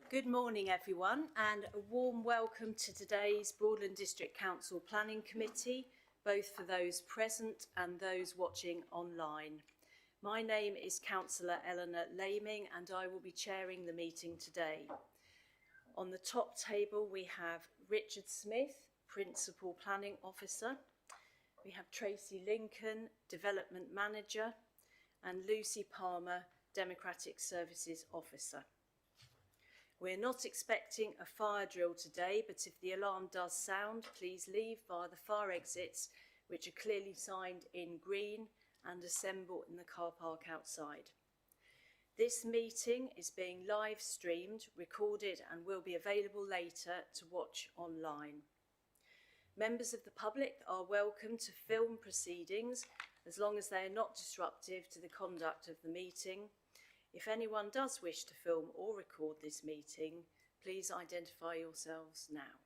Good morning everyone, and a warm welcome to today's Broadland District Council Planning Committee, both for those present and those watching online. My name is Councillor Eleanor Laming and I will be chairing the meeting today. On the top table we have Richard Smith, Principal Planning Officer. We have Tracy Lincoln, Development Manager, and Lucy Palmer, Democratic Services Officer. We're not expecting a fire drill today, but if the alarm does sound, please leave via the fire exits, which are clearly signed in green, and assemble in the car park outside. This meeting is being live streamed, recorded, and will be available later to watch online. Members of the public are welcome to film proceedings as long as they are not disruptive to the conduct of the meeting. If anyone does wish to film or record this meeting, please identify yourselves now.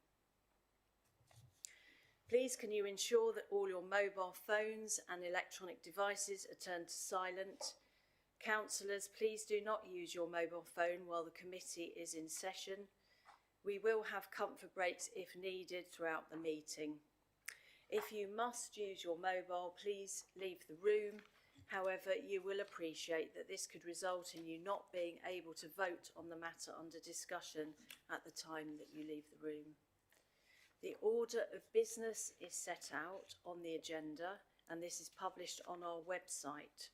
Please can you ensure that all your mobile phones and electronic devices are turned to silent. Councillors, please do not use your mobile phone while the committee is in session. We will have comfort breaks if needed throughout the meeting. If you must use your mobile, please leave the room. However, you will appreciate that this could result in you not being able to vote on the matter under discussion at the time that you leave the room. The order of business is set out on the agenda and this is published on our website.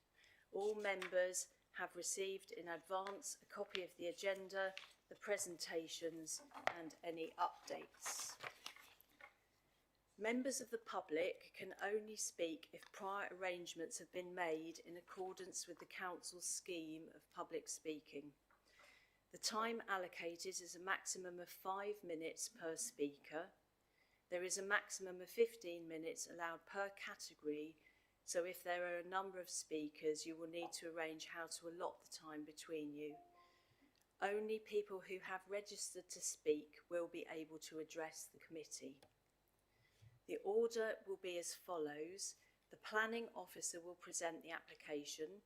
All members have received in advance a copy of the agenda, the presentations and any updates. Members of the public can only speak if prior arrangements have been made in accordance with the Council's scheme of public speaking. The time allocated is a maximum of 5 minutes per speaker. There is a maximum of 15 minutes allowed per category, so if there are a number of speakers, you will need to arrange how to allot the time between you. Only people who have registered to speak will be able to address the committee. The order will be as follows. The planning officer will present the application.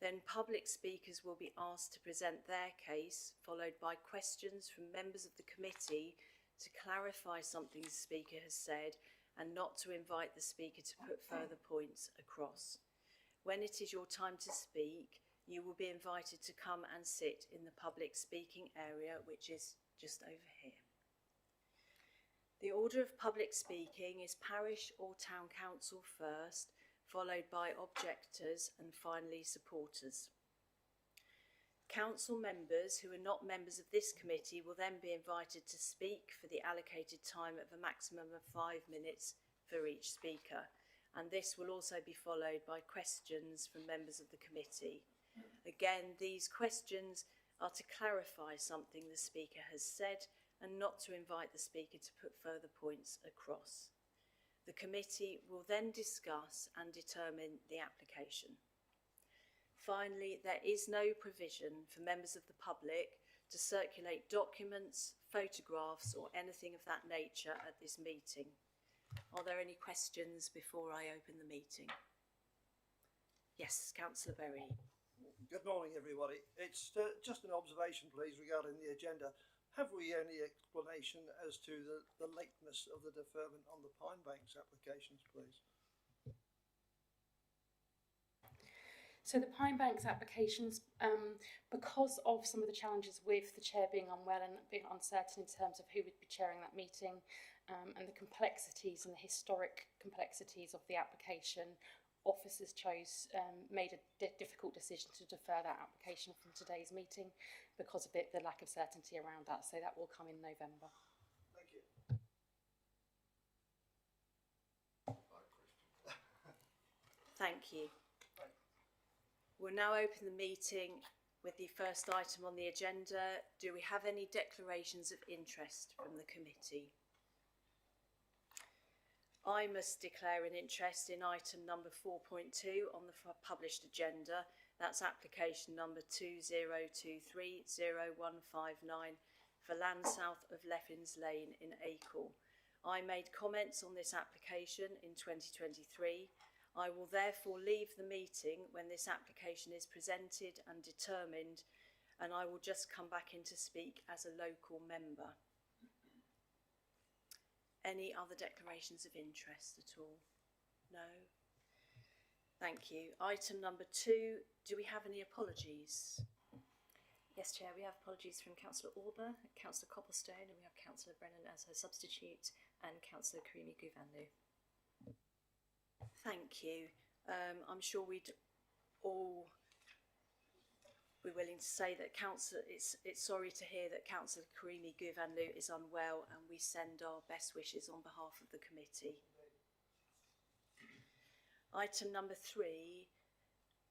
Then public speakers will be asked to present their case, followed by questions from members of the committee to clarify something the speaker has said and not to invite the speaker to put further points across. When it is your time to speak, you will be invited to come and sit in the public speaking area, which is just over here. The order of public speaking is parish or town council first, followed by objectors and finally supporters. Council members who are not members of this committee will then be invited to speak for the allocated time of a maximum of 5 minutes for each speaker, and this will also be followed by questions from members of the committee. Again, these questions are to clarify something the speaker has said and not to invite the speaker to put further points across. The committee will then discuss and determine the application. Finally, there is no provision for members of the public to circulate documents, photographs or anything of that nature at this meeting. Are there any questions before I open the meeting? Yes, Councillor Berry. Good morning everybody. It's just an observation please regarding the agenda. Have we any explanation as to the lateness of the deferment on the Pine Banks applications, please? So the Pine Banks applications, because of some of the challenges with the chair being unwell and being uncertain in terms of who would be chairing that meeting, and the complexities and the historic complexities of the application, officers made a difficult decision to defer that application from today's meeting because of the lack of certainty around that. So that will come in November. Thank you. Thank you. We'll now open the meeting with the first item on the agenda. Do we have any declarations of interest from the committee? I must declare an interest in item number 4.2 on the published agenda. That's application number 2023-0159 for land south of Leffins Lane in Acle. I made comments on this application in 2023. I will therefore leave the meeting when this application is presented and determined and I will just come back in to speak as a local member. Any other declarations of interest at all? No? Thank you. Item number 2, do we have any apologies? Yes, Chair, we have apologies from Councillor Orber, Councillor Copplestone, and we have Councillor Brennan as her substitute, and Councillor Karimi Guvanlu. Thank you. I'm sure we'd all be willing to say that it's sorry to hear that Councillor Karimi Guvanlu is unwell, and we send our best wishes on behalf of the committee. Item number 3,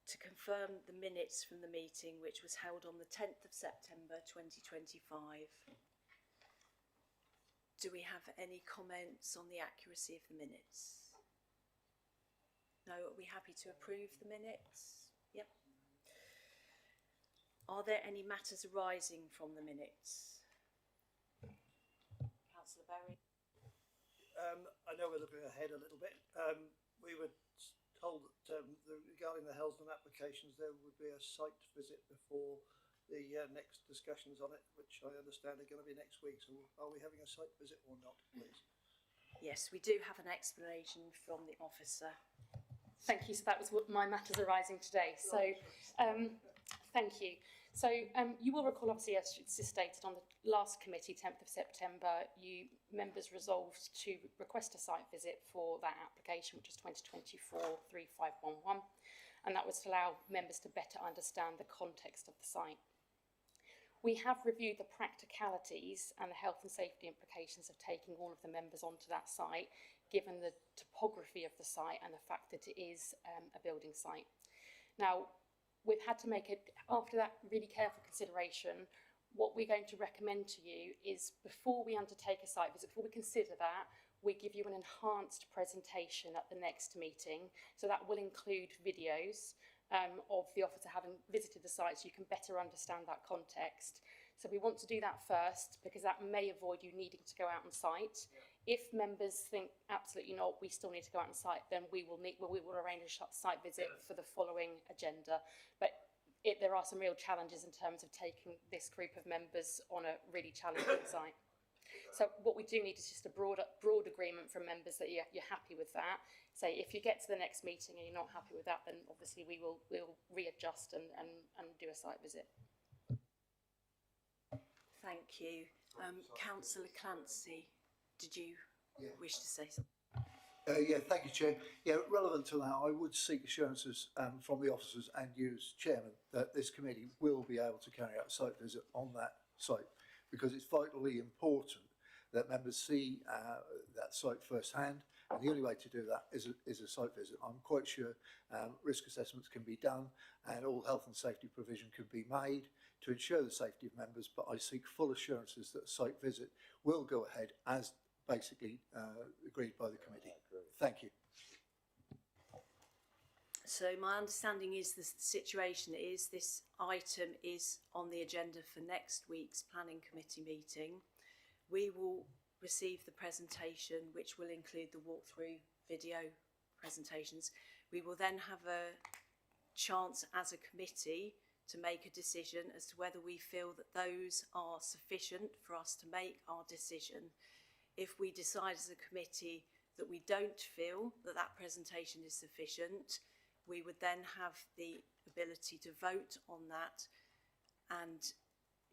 to confirm the minutes from the meeting which was held on the 10th of September 2025. Do we have any comments on the accuracy of the minutes? No, are we happy to approve the minutes? Yep. Are there any matters arising from the minutes? Councillor Berry? I know we're looking ahead a little bit. We were told that regarding the Helsden applications, there would be a site visit before the next discussions on it, which I understand are going to be next week. So are we having a site visit or not, please? Yes, we do have an explanation from the officer. Thank you. So that was what my matters arising today. So thank you. So you will recall, obviously, as it's stated on the last committee, 10th of September, you members resolved to request a site visit for that application, which is 2024-3511, and that was to allow members to better understand the context of the site. We have reviewed the practicalities and the health and safety implications of taking all of the members onto that site, given the topography of the site and the fact that it is a building site. Now, we've had to make it, after that really careful consideration, what we're going to recommend to you is before we undertake a site visit, before we consider that, we give you an enhanced presentation at the next meeting. So that will include videos of the officer having visited the site, so you can better understand that context. So we want to do that first because that may avoid you needing to go out on site. If members think absolutely not, we still need to go out on site, then we will arrange a site visit for the following agenda. But there are some real challenges in terms of taking this group of members on a really challenging site. So what we do need is just a broad agreement from members that you're happy with that. Say if you get to the next meeting and you're not happy with that, then obviously we'll readjust and do a site visit. Thank you. Councillor Clancy, did you wish to say something? Yeah, thank you, Chair. Yeah, relevant to that, I would seek assurances from the officers and you as Chairman that this committee will be able to carry out a site visit on that site, because it's vitally important that members see that site firsthand, and the only way to do that is a site visit. I'm quite sure risk assessments can be done and all health and safety provision could be made to ensure the safety of members, but I seek full assurances that a site visit will go ahead as basically agreed by the committee. Thank you. So my understanding is the situation is this item is on the agenda for next week's planning committee meeting. We will receive the presentation, which will include the walkthrough video presentations. We will then have a chance as a committee to make a decision as to whether we feel that those are sufficient for us to make our decision. If we decide as a committee that we don't feel that that presentation is sufficient, we would then have the ability to vote on that, and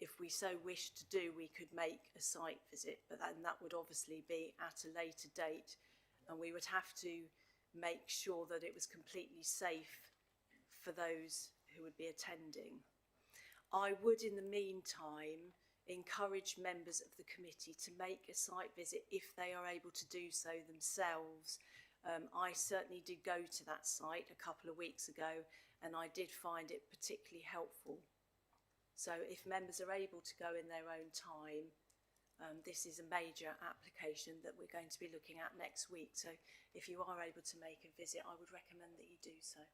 if we so wish to do, we could make a site visit, but then that would obviously be at a later date, and we would have to make sure that it was completely safe for those who would be attending. I would, in the meantime, encourage members of the committee to make a site visit if they are able to do so themselves. I certainly did go to that site a couple of weeks ago and I did find it particularly helpful. So if members are able to go in their own time, this is a major application that we're going to be looking at next week. So if you are able to make a visit, I would recommend that you do so.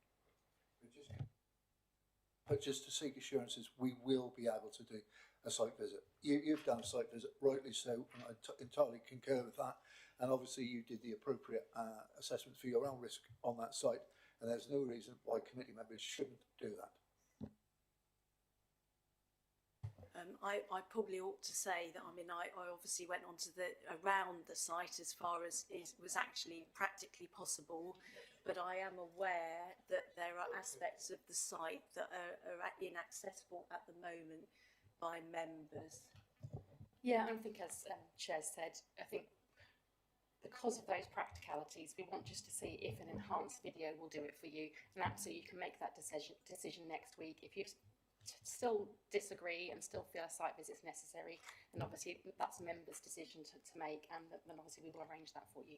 But just to seek assurances, we will be able to do a site visit. You've done a site visit, rightly so, and I entirely concur with that. And obviously you did the appropriate assessments for your own risk on that site, and there's no reason why committee members shouldn't do that. I probably ought to say that, I mean, I obviously went around the site as far as it was actually practically possible, but I am aware that there are aspects of the site that are inaccessible at the moment by members. Yeah, I think as Chair said, I think because of those practicalities, we want just to see if an enhanced video will do it for you, and absolutely you can make that decision next week. If you still disagree and still feel a site visit is necessary, then obviously that's a member's decision to make, and then obviously we will arrange that for you.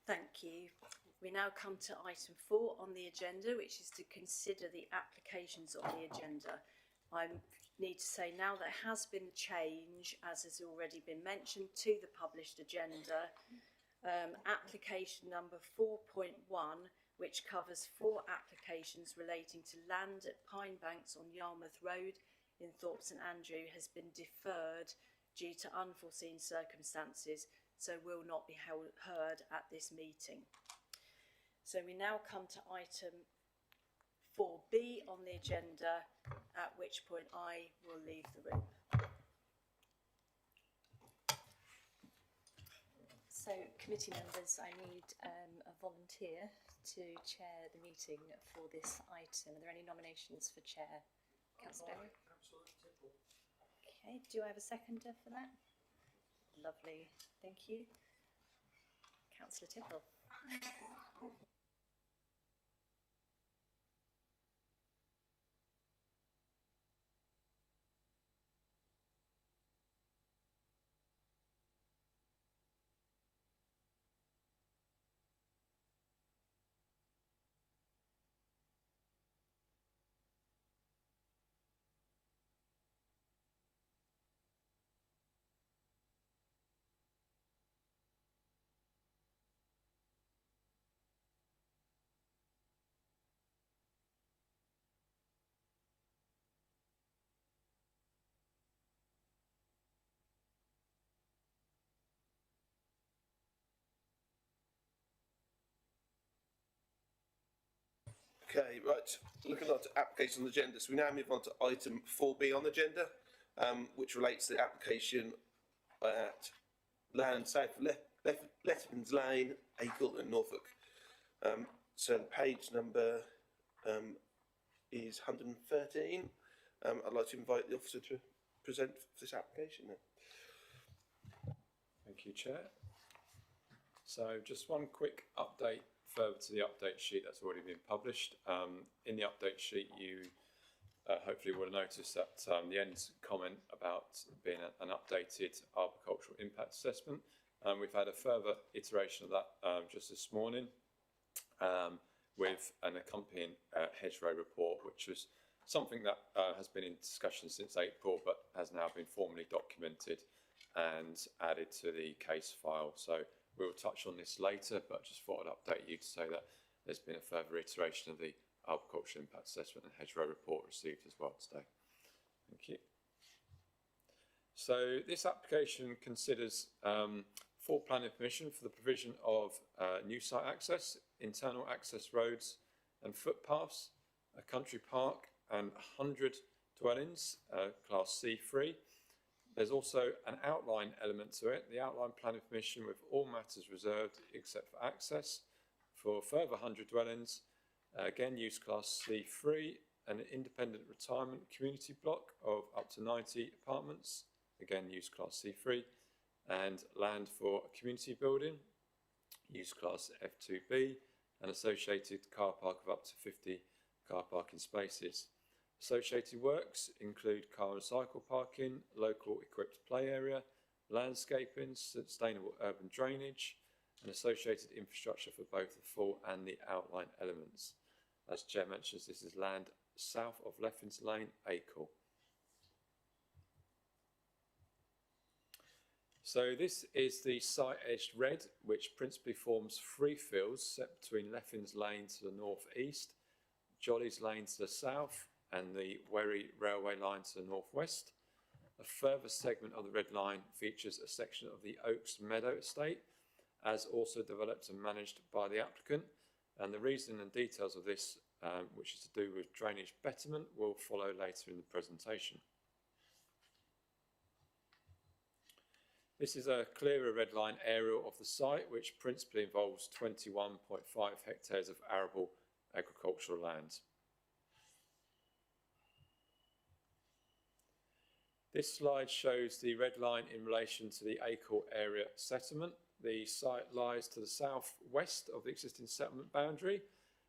Thank you. We now come to item 4 on the agenda, which is to consider the applications on the agenda. I need to say now there has been a change, as has already been mentioned, to the published agenda. Application number 4.1, which covers 4 applications relating to land at Pine Banks on Yarmouth Road in Thorpe St Andrew, has been deferred due to unforeseen circumstances, so will not be heard at this meeting. So we now come to item 4B on the agenda, at which point I will leave the room. So, committee members, I need a volunteer to chair the meeting for this item. Are there any nominations for chair? Councillor Berry? Okay, do I have a seconder for that? Lovely, thank you. Councillor Tipple. Okay, right. Looking at the application on the agenda, so we now move on to item 4B on the agenda, which relates to the application at land south of Letterman's Lane, Acle and Norfolk. So the page number is 113. I'd like to invite the officer to present for this application now. Thank you, Chair. So just one quick update further to the update sheet that's already been published. In the update sheet, you hopefully will have noticed that the end comment about being an updated arboricultural impact assessment. We've had a further iteration of that just this morning with an accompanying hedgerow report, which was something that has been in discussion since April, but has now been formally documented and added to the case file. So we'll touch on this later, but just thought I'd update you to say that there's been a further iteration of the arboricultural impact assessment and hedgerow report received as well today. Thank you. So this application considers full planning permission for the provision of new site access, internal access roads and footpaths, a country park and 100 dwellings, class C3. There's also an outline element to it, the outline planning permission with all matters reserved except for access for a further 100 dwellings, again use class C3, an independent retirement community block of up to 90 apartments, again use class C3, and land for a community building, use class F2B, an associated car park of up to 50 car parking spaces. Associated works include car and cycle parking, local equipped play area, landscaping, sustainable urban drainage, and associated infrastructure for both the full and the outline elements. As Chair mentions, this is land south of Leffins Lane, Acle. So this is the site edged red, which principally forms 3 fields set between Leffins Lane to the north-east, Jolly's Lane to the south, and the Wherry Railway line to the northwest. A further segment of the red line features a section of the Oaks Meadow estate, as also developed and managed by the applicant. And the reason and details of this which is to do with drainage betterment, will follow later in the presentation. This is a clearer red line aerial of the site, which principally involves 21.5 hectares of arable agricultural land. This slide shows the red line in relation to the Acle area settlement. The site lies to the southwest of the existing settlement boundary,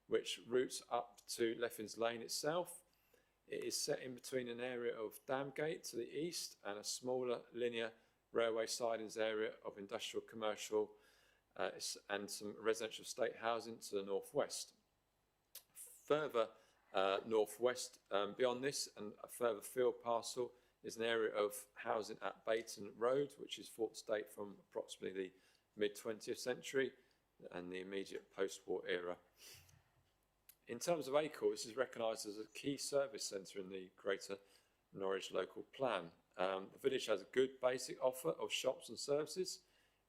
which routes up to Leffins Lane itself. It is set in between an area of Damgate to the east and a smaller linear railway sidings area of industrial, commercial and some residential estate housing to the northwest. Further northwest beyond this, and a further field parcel, is an area of housing at Bayton Road, which is thought to date from approximately the mid-20th century and the immediate post-war era. In terms of Acle, this is recognised as a key service centre in the Greater Norwich local plan. The village has a good basic offer of shops and services,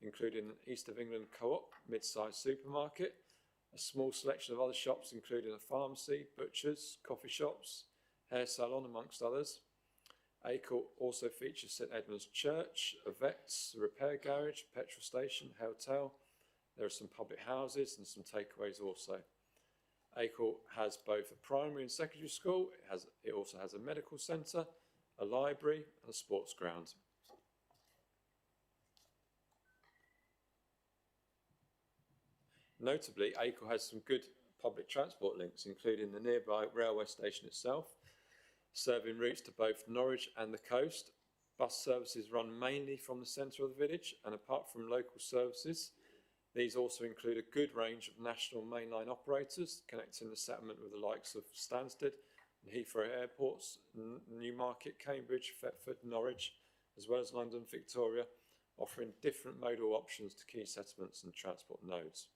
including an East of England co-op, mid-sized supermarket, a small selection of other shops including a pharmacy, butchers, coffee shops, hair salon amongst others. Acle also features St Edmund's Church, a vet's, a repair garage, petrol station, hotel. There are some public houses and some takeaways also. Acle has both a primary and secondary school. It also has a medical centre, a library and a sports ground. Notably, Acle has some good public transport links, including the nearby railway station itself, serving routes to both Norwich and the coast. Bus services run mainly from the centre of the village, and apart from local services, these also include a good range of national mainline operators connecting the settlement with the likes of Stansted and Heathrow airports, Newmarket, Cambridge, Thetford, Norwich, as well as London, Victoria, offering different modal options to key settlements and transport nodes.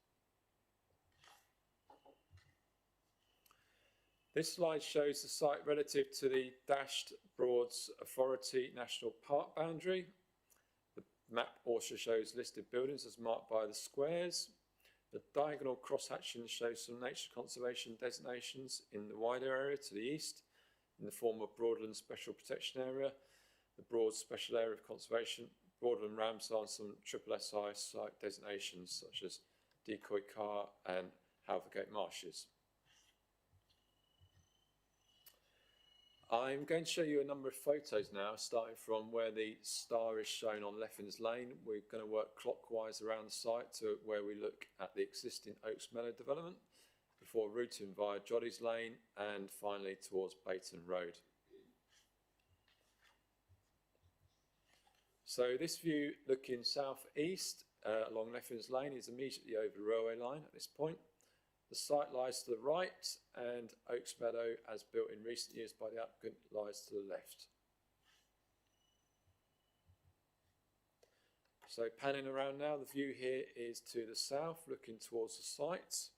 This slide shows the site relative to the dashed Broads Authority National Park boundary. The map also shows listed buildings as marked by the squares. The diagonal cross-hatching shows some nature conservation designations in the wider area to the east, in the form of Broadland Special Protection Area, the Broad Special Area of Conservation, Broadland Ramsar, and some SSI site designations such as Decoy Car and Halvergate Marshes. I'm going to show you a number of photos now, starting from where the star is shown on Leffins Lane. We're going to work clockwise around the site to where we look at the existing Oaks Meadow development, before routing via Joddy's Lane and finally towards Bayton Road. So this view looking south-east along Leffins Lane is immediately over the railway line at this point. The site lies to the right, and Oaks Meadow, as built in recent years by the applicant, lies to the left. So panning around now, the view here is to the south, looking towards the site.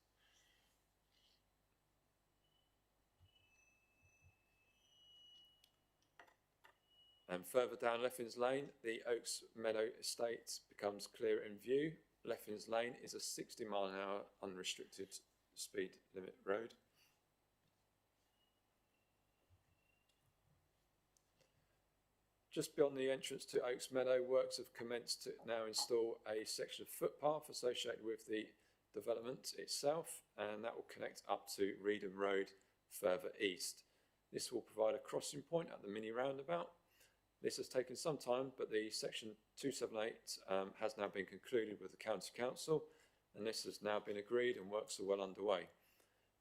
And further down Leffins Lane, the Oaks Meadow estate becomes clearer in view. Leffins Lane is a 60-mile-an-hour unrestricted speed limit road. Just beyond the entrance to Oaks Meadow, works have commenced to now install a section of footpath associated with the development itself, and that will connect up to Reedham Road further east. This will provide a crossing point at the mini roundabout. This has taken some time, but the section 278 has now been concluded with the County Council, and this has now been agreed and works are well underway.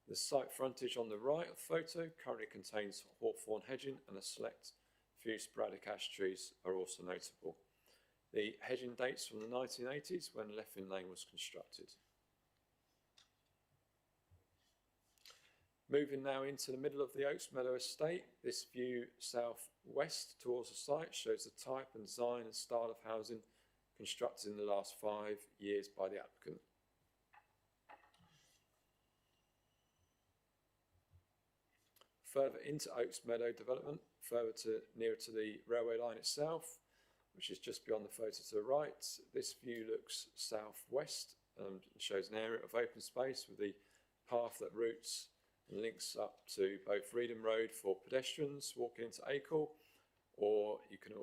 The site frontage on the right of the photo currently contains hawthorn hedging, and a select few sporadic ash trees are also notable. The hedging dates from the 1980s when Leffin Lane was constructed. Moving now into the middle of the Oaks Meadow estate, this view south-west towards the site shows the type and design and style of housing constructed in the last 5 years by the applicant. Further into Oaks Meadow development, nearer to the railway line itself, which is just beyond the photo to the right. This view looks southwest and shows an area of open space with the path that routes and links up to both Reedham Road for pedestrians walking into Acle, or you can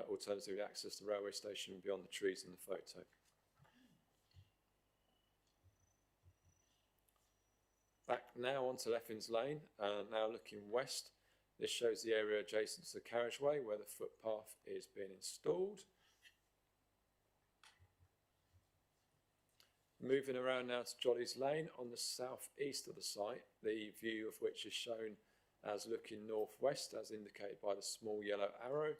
alternatively access the railway station beyond the trees in the photo. Back now onto Leffins Lane, now looking west. This shows the area adjacent to the carriageway where the footpath is being installed. Moving around now to Jolly's Lane on the southeast of the site, the view of which is shown as looking northwest as indicated by the small yellow arrow.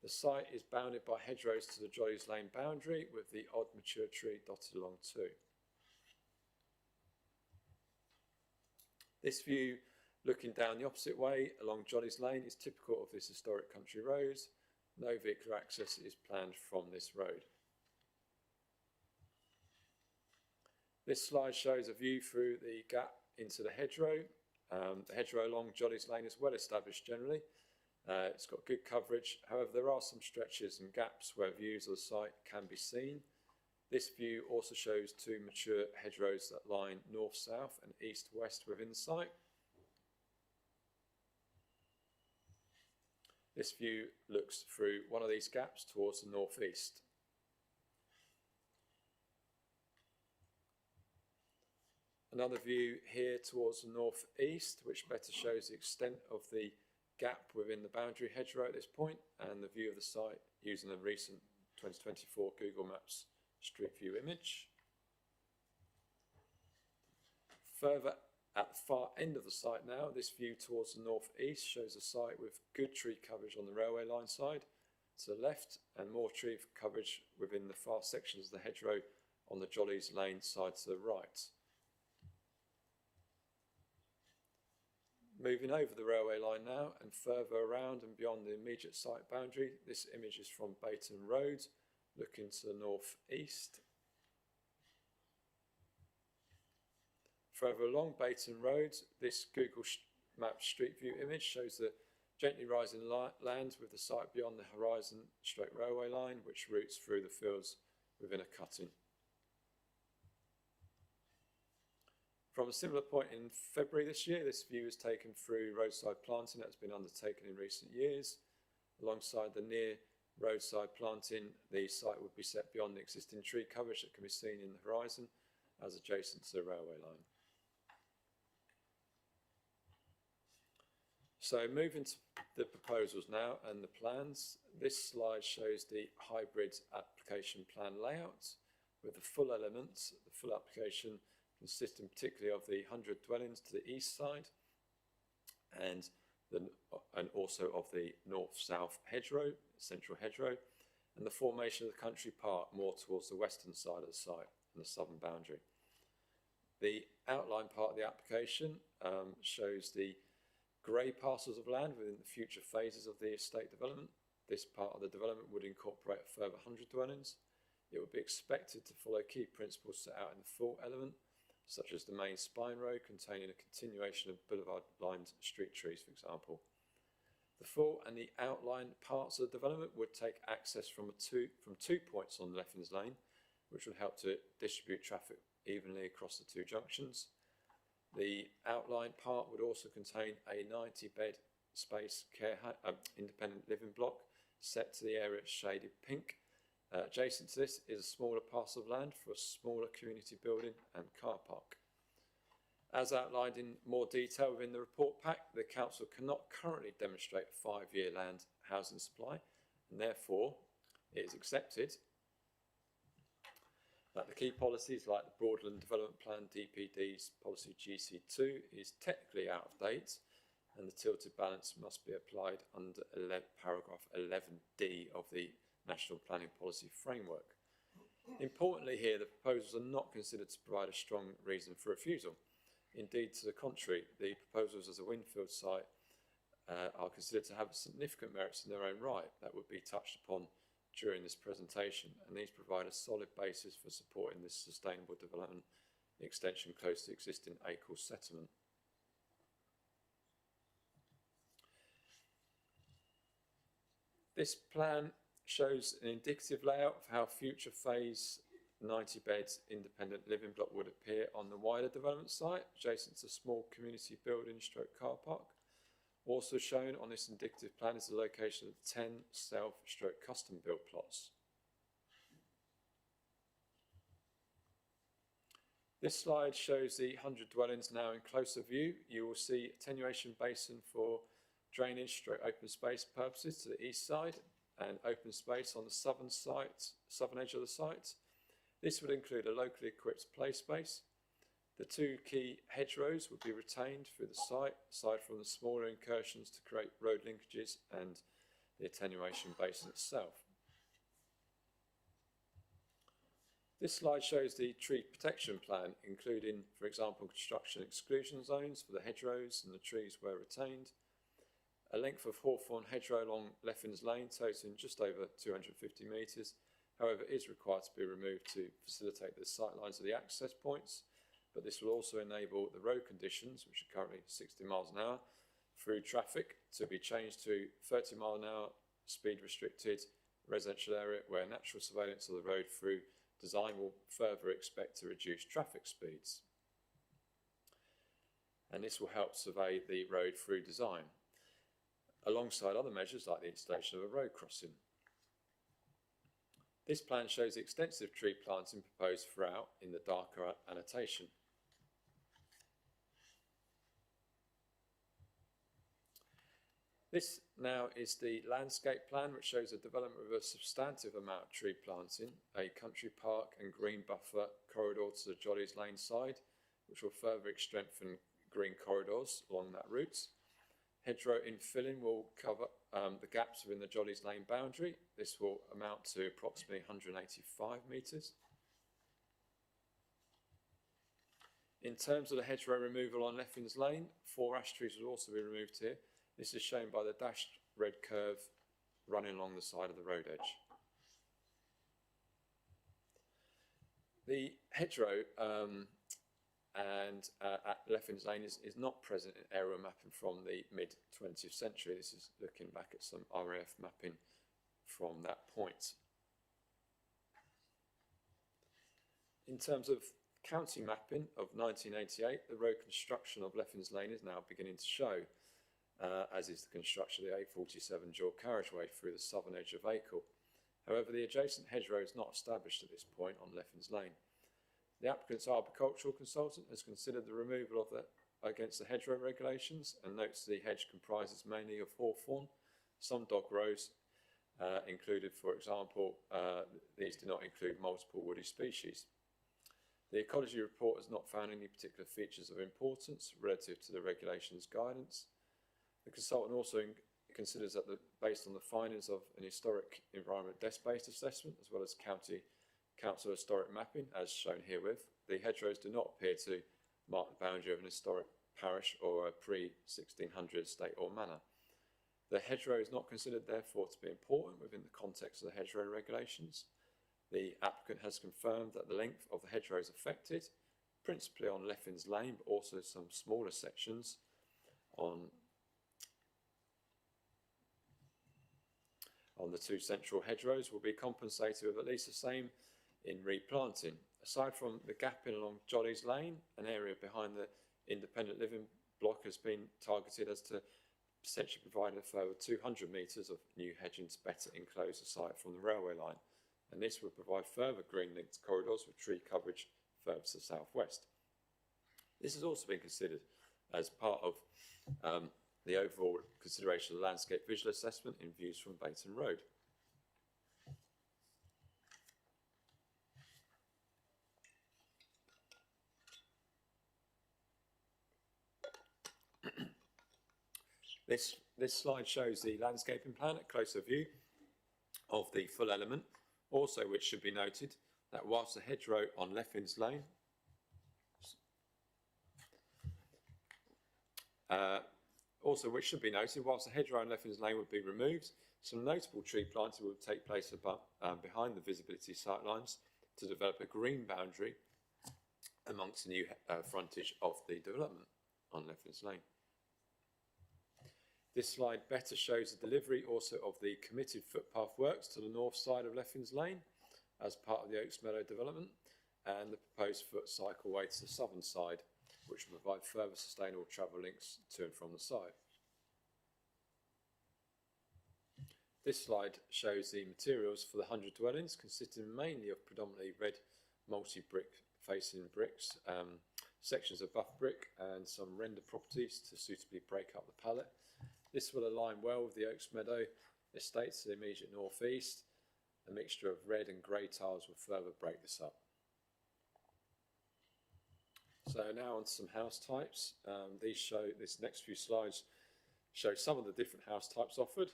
The site is bounded by hedgerows to the Jolly's Lane boundary with the odd mature tree dotted along too. This view looking down the opposite way along Jolly's Lane is typical of this historic country road. No vehicular access is planned from this road. This slide shows a view through the gap into the hedgerow. The hedgerow along Jolly's Lane is well established generally. It's got good coverage. However, there are some stretches and gaps where views of the site can be seen. This view also shows two mature hedgerows that line north-south and east-west within the site. This view looks through one of these gaps towards the northeast. Another view here towards the northeast, which better shows the extent of the gap within the boundary hedgerow at this point, and the view of the site using the recent 2024 Google Maps Street View image. Further at the far end of the site now, this view towards the northeast shows a site with good tree coverage on the railway line side to the left, and more tree coverage within the far sections of the hedgerow on the Jolly's Lane side to the right. Moving over the railway line now and further around and beyond the immediate site boundary, this image is from Bayton Road, looking to the northeast. Further along Bayton Road, this Google Maps Street View image shows the gently rising land with the site beyond the horizon straight railway line, which routes through the fields within a cutting. From a similar point in February this year, this view is taken through roadside planting that has been undertaken in recent years. Alongside the near roadside planting, the site would be set beyond the existing tree coverage that can be seen in the horizon as adjacent to the railway line. So moving to the proposals now and the plans, this slide shows the hybrid application plan layout with the full elements, the full application consisting particularly of the 100 dwellings to the east side and also of the north-south hedgerow, central hedgerow, and the formation of the country park more towards the western side of the site and the southern boundary. The outline part of the application shows the grey parcels of land within the future phases of the estate development. This part of the development would incorporate a further 100 dwellings. It would be expected to follow key principles set out in the full element, such as the main spine road containing a continuation of boulevard-lined street trees, for example. The full and the outline parts of the development would take access from two points on Leffins Lane, which would help to distribute traffic evenly across the two junctions. The outline part would also contain a 90-bed space independent living block set to the area shaded pink. Adjacent to this is a smaller parcel of land for a smaller community building and car park. As outlined in more detail within the report pack, the council cannot currently demonstrate a 5-year land housing supply, and therefore it is accepted that the key policies like the Broadland Development Plan DPD's policy GC2 is technically out of date, and the tilted balance must be applied under paragraph 11D of the National Planning Policy Framework. Importantly here, the proposals are not considered to provide a strong reason for refusal. Indeed, to the contrary, the proposals as a Winfield site are considered to have significant merits in their own right that would be touched upon during this presentation, and these provide a solid basis for supporting this sustainable development extension close to existing Acle settlement. This plan shows an indicative layout of how future phase 90-bed independent living block would appear on the wider development site, adjacent to a small community building stroke car park. Also shown on this indicative plan is the location of 10 self-stroke custom built plots. This slide shows the 100 dwellings now in closer view. You will see attenuation basin for drainage stroke open space purposes to the east side and open space on the southern edge of the site. This would include a locally equipped play space. The two key hedgerows would be retained through the site, aside from the smaller incursions to create road linkages and the attenuation basin itself. This slide shows the tree protection plan, including, for example, construction exclusion zones for the hedgerows and the trees were retained. A length of hawthorn hedgerow along Leffins Lane totaling just over 250 metres, however, is required to be removed to facilitate the sight lines of the access points, but this will also enable the road conditions, which are currently 60 miles an hour, through traffic to be changed to 30 mile an hour speed restricted residential area where natural surveillance of the road through design will further expect to reduce traffic speeds. And this will help survey the road through design, alongside other measures like the installation of a road crossing. This plan shows the extensive tree planting proposed throughout in the darker annotation. This now is the landscape plan, which shows a development of a substantive amount of tree planting, a country park and green buffer corridor to the Jollies Lane side, which will further strengthen green corridors along that route. Hedgerow infilling will cover the gaps within the Jollies Lane boundary. This will amount to approximately 185 metres. In terms of the hedgerow removal on Leffins Lane, 4 ash trees will also be removed here. This is shown by the dashed red curve running along the side of the road edge. The hedgerow at Leffins Lane is not present in aerial mapping from the mid-20th century. This is looking back at some RAF mapping from that point. In terms of county mapping of 1988, the road construction of Leffins Lane is now beginning to show, as is the construction of the A47 dual carriageway through the southern edge of Acle. However, the adjacent hedgerow is not established at this point on Leffins Lane. The applicant's arboricultural consultant has considered the removal of against the hedgerow regulations and notes the hedge comprises mainly of hawthorn, some dog rose included, for example, these do not include multiple woody species. The ecology report has not found any particular features of importance relative to the regulations guidance. The consultant also considers that based on the findings of an historic environment desk-based assessment as well as county council historic mapping, as shown herewith, the hedgerows do not appear to mark the boundary of an historic parish or a pre-1600 estate or manor. The hedgerow is not considered therefore to be important within the context of the hedgerow regulations. The applicant has confirmed that the length of the hedgerows affected, principally on Leffins Lane, but also some smaller sections on the 2 central hedgerows, will be compensated with at least the same in replanting. Aside from the gapping along Jollies Lane, an area behind the independent living block has been targeted as to potentially provide a further 200 metres of new hedging to better enclose the site from the railway line, and this would provide further green linked corridors with tree coverage further to the southwest. This has also been considered as part of the overall consideration of the landscape visual assessment in views from Bayton Road. This slide shows the landscaping plan at closer view of the full element. Also, which should be noted, that whilst the hedgerow on Leffins Lane which should be noted, whilst the hedgerow on Leffins Lane would be removed, some notable tree planting will take place behind the visibility sightlines to develop a green boundary amongst the new frontage of the development on Leffins Lane. This slide better shows the delivery also of the committed footpath works to the north side of Leffins Lane, as part of the Oaks Meadow development, and the proposed foot cycleway to the southern side, which will provide further sustainable travel links to and from the site. This slide shows the materials for the 100 dwellings, consisting mainly of predominantly red multi-brick facing bricks, sections of buff brick and some render properties to suitably break up the palette. This will align well with the Oaks Meadow estates to the immediate northeast. A mixture of red and grey tiles will further break this up. So now on to some house types. This next few slides show some of the different house types offered.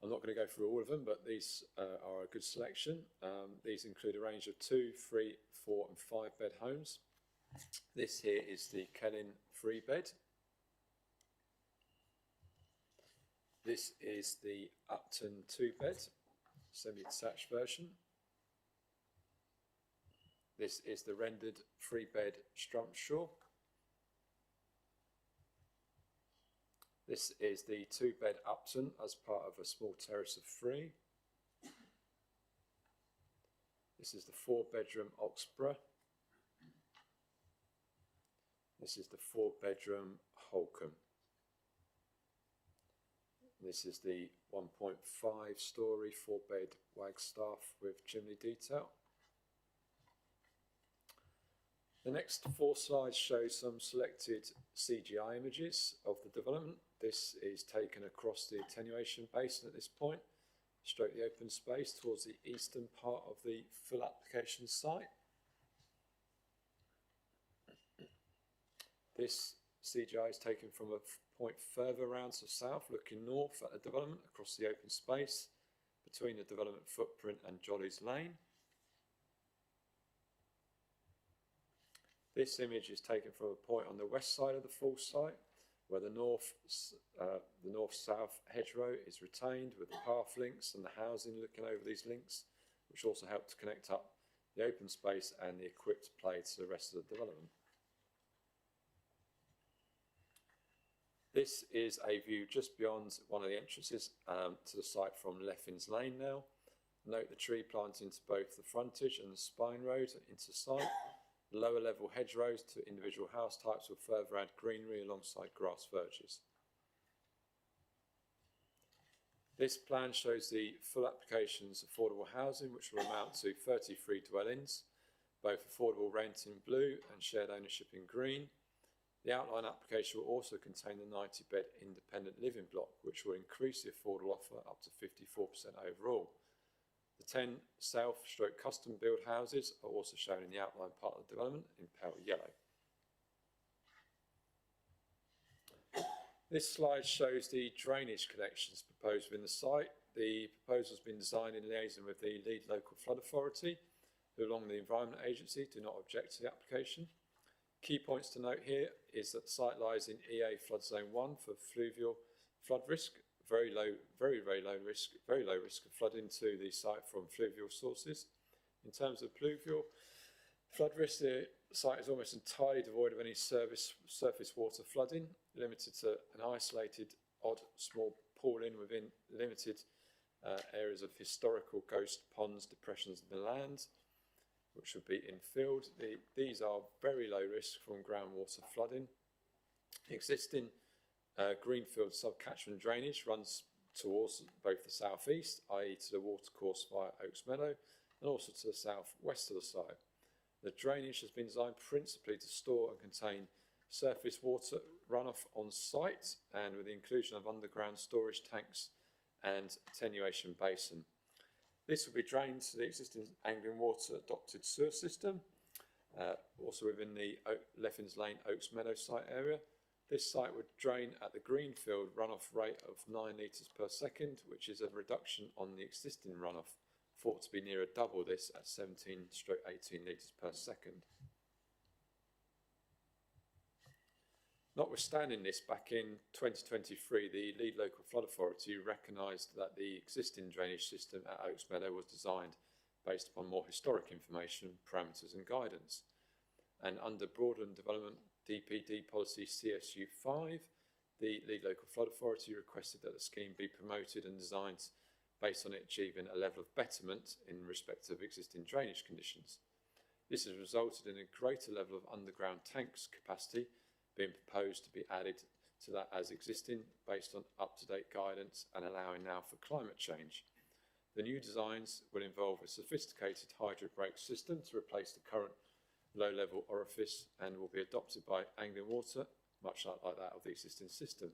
I'm not going to go through all of them, but these are a good selection. These include a range of 2, 3, 4 and 5 bed homes. This here is the Kellin 3 bed. This is the Upton 2 bed, semi-detached version. This is the rendered 3 bed Strumpshaw. This is the 2 bed Upton as part of a small terrace of 3. This is the 4 bedroom Oxborough. This is the 4 bedroom Holcombe. This is the 1.5 storey 4 bed Wagstaff with chimney detail. The next 4 slides show some selected CGI images of the development. This is taken across the attenuation basin at this point, stroke the open space towards the eastern part of the full application site. This CGI is taken from a point further around to the south, looking north at the development across the open space between the development footprint and Jolly's Lane. This image is taken from a point on the west side of the full site, where the north-south hedgerow is retained with the path links and the housing looking over these links, which also help to connect up the open space and the equipped play to the rest of the development. This is a view just beyond one of the entrances to the site from Leffins Lane now. Note the tree planting to both the frontage and the spine road into site. Lower level hedgerows to individual house types will further add greenery alongside grass verges. This plan shows the full application's affordable housing, which will amount to 33 dwellings, both affordable rent in blue and shared ownership in green. The outline application will also contain the 90-bed independent living block, which will increase the affordable offer up to 54% overall. The 10 self-custom build houses are also shown in the outline part of the development in pale yellow. This slide shows the drainage connections proposed within the site. The proposal has been designed in liaison with the lead local flood authority, who along with the Environment Agency do not object to the application. Key points to note here is that the site lies in EA flood zone 1 for fluvial flood risk. Very low risk of flooding to the site from fluvial sources. In terms of pluvial flood risk, the site is almost entirely devoid of any surface water flooding, limited to an isolated odd small pool-in within limited areas of historical ghost ponds, depressions in the land, which would be infilled. These are very low risk from groundwater flooding. Existing greenfield subcatchment drainage runs towards both the southeast, i.e. to the watercourse via Oaks Meadow, and also to the southwest of the site. The drainage has been designed principally to store and contain surface water runoff on site, and with the inclusion of underground storage tanks and attenuation basin. This will be drained to the existing Anglian Water adopted sewer system, also within the Leffins Lane Oaks Meadow site area. This site would drain at the greenfield runoff rate of 9 litres per second, which is a reduction on the existing runoff, thought to be nearer double this at 17/18 litres per second. Notwithstanding this, back in 2023, the lead local flood authority recognised that the existing drainage system at Oaks Meadow was designed based upon more historic information, parameters and guidance. And under Broadland Development DPD Policy CSU 5, the lead local flood authority requested that the scheme be promoted and designed based on it achieving a level of betterment in respect of existing drainage conditions. This has resulted in a greater level of underground tanks capacity being proposed to be added to that as existing based on up-to-date guidance and allowing now for climate change. The new designs will involve a sophisticated hydro brake system to replace the current low-level orifice and will be adopted by Anglian Water, much like that of the existing system.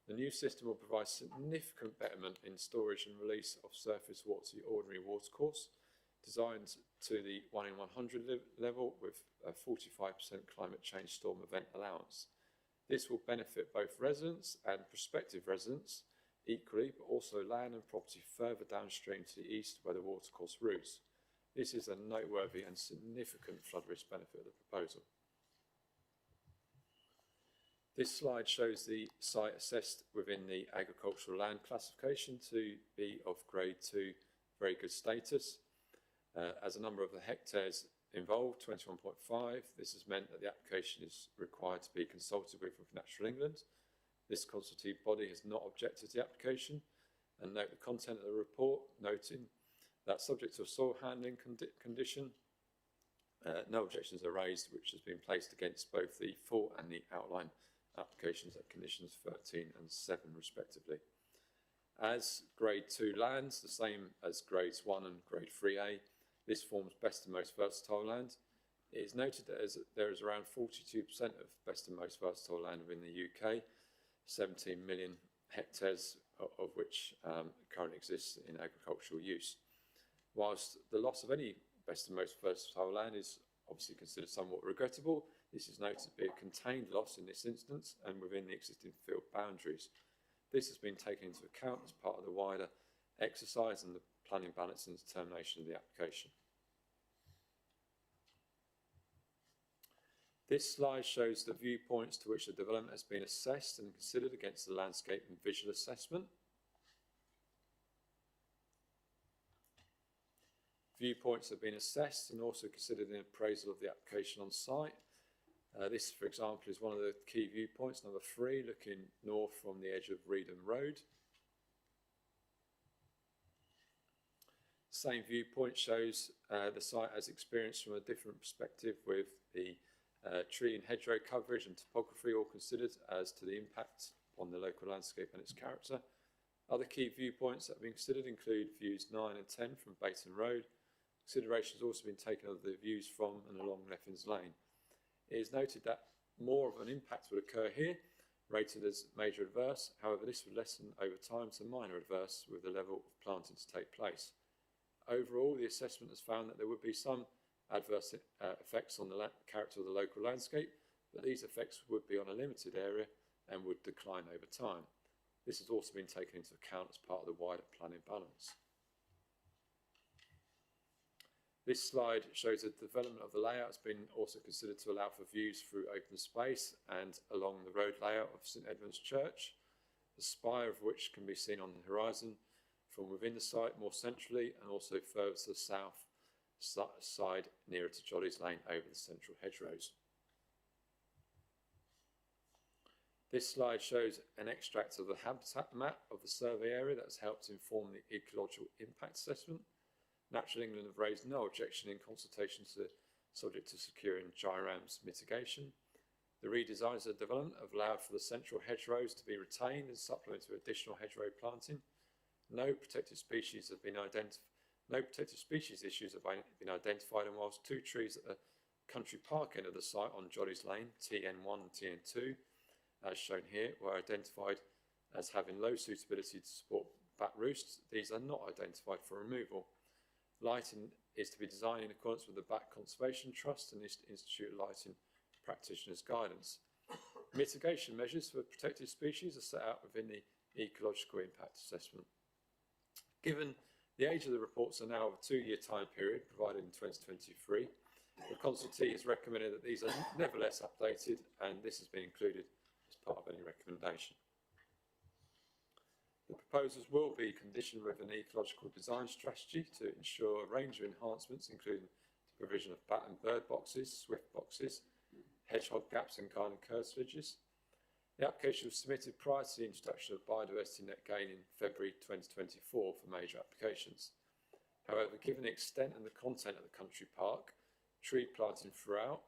The new system will provide significant betterment in storage and release of surface water to the ordinary watercourse, designed to the 1 in 100 level with a 45% climate change storm event allowance. This will benefit both residents and prospective residents equally, but also land and property further downstream to the east where the watercourse routes. This is a noteworthy and significant flood risk benefit of the proposal. This slide shows the site assessed within the agricultural land classification to be of grade 2 very good status. As a number of the hectares involved, 21.5, this has meant that the application is required to be consulted with Natural England. This consultative body has not objected to the application, and note the content of the report, noting that subject to a soil handling condition, no objections are raised, which has been placed against both the full and the outline applications at conditions 13 and 7 respectively. As grade 2 lands, the same as grades 1 and grade 3A, this forms best and most versatile land. It is noted that there is around 42% of best and most versatile land within the UK, 17 million hectares of which currently exists in agricultural use. Whilst the loss of any best and most versatile land is obviously considered somewhat regrettable, this is noted to be a contained loss in this instance and within the existing field boundaries. This has been taken into account as part of the wider exercise and the planning balance and determination of the application. This slide shows the viewpoints to which the development has been assessed and considered against the landscape and visual assessment. Viewpoints have been assessed and also considered in appraisal of the application on site. This, for example, is one of the key viewpoints, number 3, looking north from the edge of Reedham Road. Same viewpoint shows the site as experienced from a different perspective, with the tree and hedgerow coverage and topography all considered as to the impact on the local landscape and its character. Other key viewpoints that have been considered include views 9 and 10 from Bayton Road. Consideration has also been taken of the views from and along Leffins Lane. It is noted that more of an impact would occur here, rated as major adverse. However, this would lessen over time to minor adverse with the level of planting to take place. Overall, the assessment has found that there would be some adverse effects on the character of the local landscape, but these effects would be on a limited area and would decline over time. This has also been taken into account as part of the wider planning balance. This slide shows the development of the layout has been also considered to allow for views through open space and along the road layout of St Edmund's Church, the spire of which can be seen on the horizon from within the site more centrally, and also further to the south side nearer to Jolly's Lane over the central hedgerows. This slide shows an extract of the habitat map of the survey area that has helped inform the ecological impact assessment. Natural England have raised no objection in consultation subject to securing GIRAM's mitigation. The redesigns of the development have allowed for the central hedgerows to be retained and supplemented with additional hedgerow planting. No protected species issues have been identified, and whilst 2 trees at the country park end of the site on Jolly's Lane, TN1 and TN2, as shown here, were identified as having low suitability to support bat roosts, these are not identified for removal. Lighting is to be designed in accordance with the Bat Conservation Trust and Institute of Lighting Practitioners' guidance. Mitigation measures for protected species are set out within the ecological impact assessment. Given the age of the reports are now of a 2-year time period provided in 2023, the consultee has recommended that these are nevertheless updated, and this has been included as part of any recommendation. The proposals will be conditioned with an ecological design strategy to ensure a range of enhancements, including the provision of bat and bird boxes, swift boxes, hedgehog gaps and garden curtilages. The application was submitted prior to the introduction of biodiversity net gain in February 2024 for major applications. However, given the extent and the content of the country park, tree planting throughout,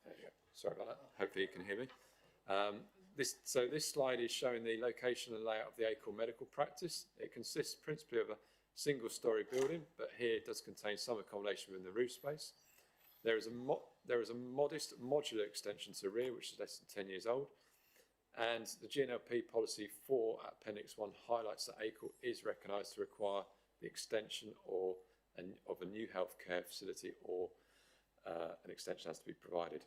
there you go. Sorry about that. Hopefully you can hear me. This slide is showing the location and layout of the Acorn Medical Practice. It consists principally of a single-storey building, but here it does contain some accommodation within the roof space. There is a modest modular extension to the rear, which is less than 10 years old. And the GNLP policy 4 at Appendix 1 highlights that Acorn is recognised to require the extension of a new healthcare facility, or an extension has to be provided.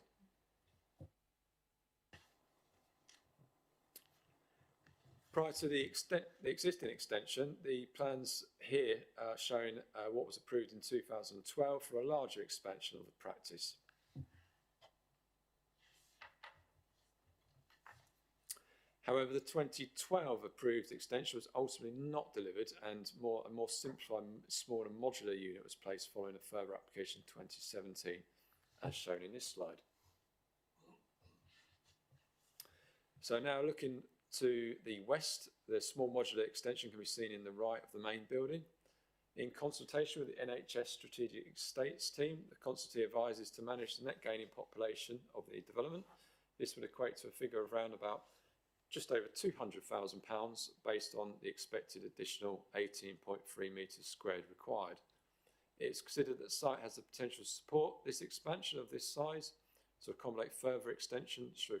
Prior to the existing extension, the plans here are showing what was approved in 2012 for a larger expansion of the practice. However, the 2012 approved extension was ultimately not delivered, and a more simplified, smaller modular unit was placed following a further application in 2017, as shown in this slide. So now looking to the west, the small modular extension can be seen in the right of the main building. In consultation with the NHS Strategic Estates team, the consultee advises to manage the net gaining population of the development. This would equate to a figure of around about just over £200,000 based on the expected additional 18.3 metres squared required. It is considered that the site has the potential to support this expansion of this size to accommodate further extension through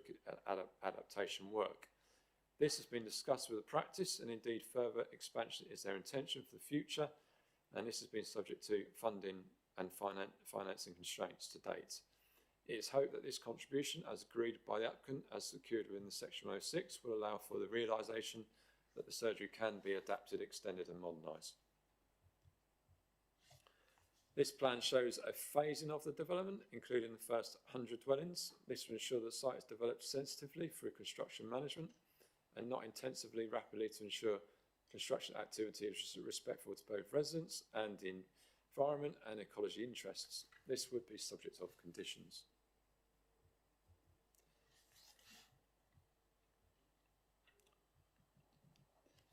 adaptation work. This has been discussed with the practice, and indeed further expansion is their intention for the future, and this has been subject to funding and financing constraints to date. It is hoped that this contribution, as agreed by the applicant, as secured within the Section 106, will allow for the realisation that the surgery can be adapted, extended and modernised. This plan shows a phasing of the development, including the first 100 dwellings. This will ensure that the site is developed sensitively through construction management and not intensively rapidly, to ensure construction activity is respectful to both residents and the environment and ecology interests. This would be subject of conditions.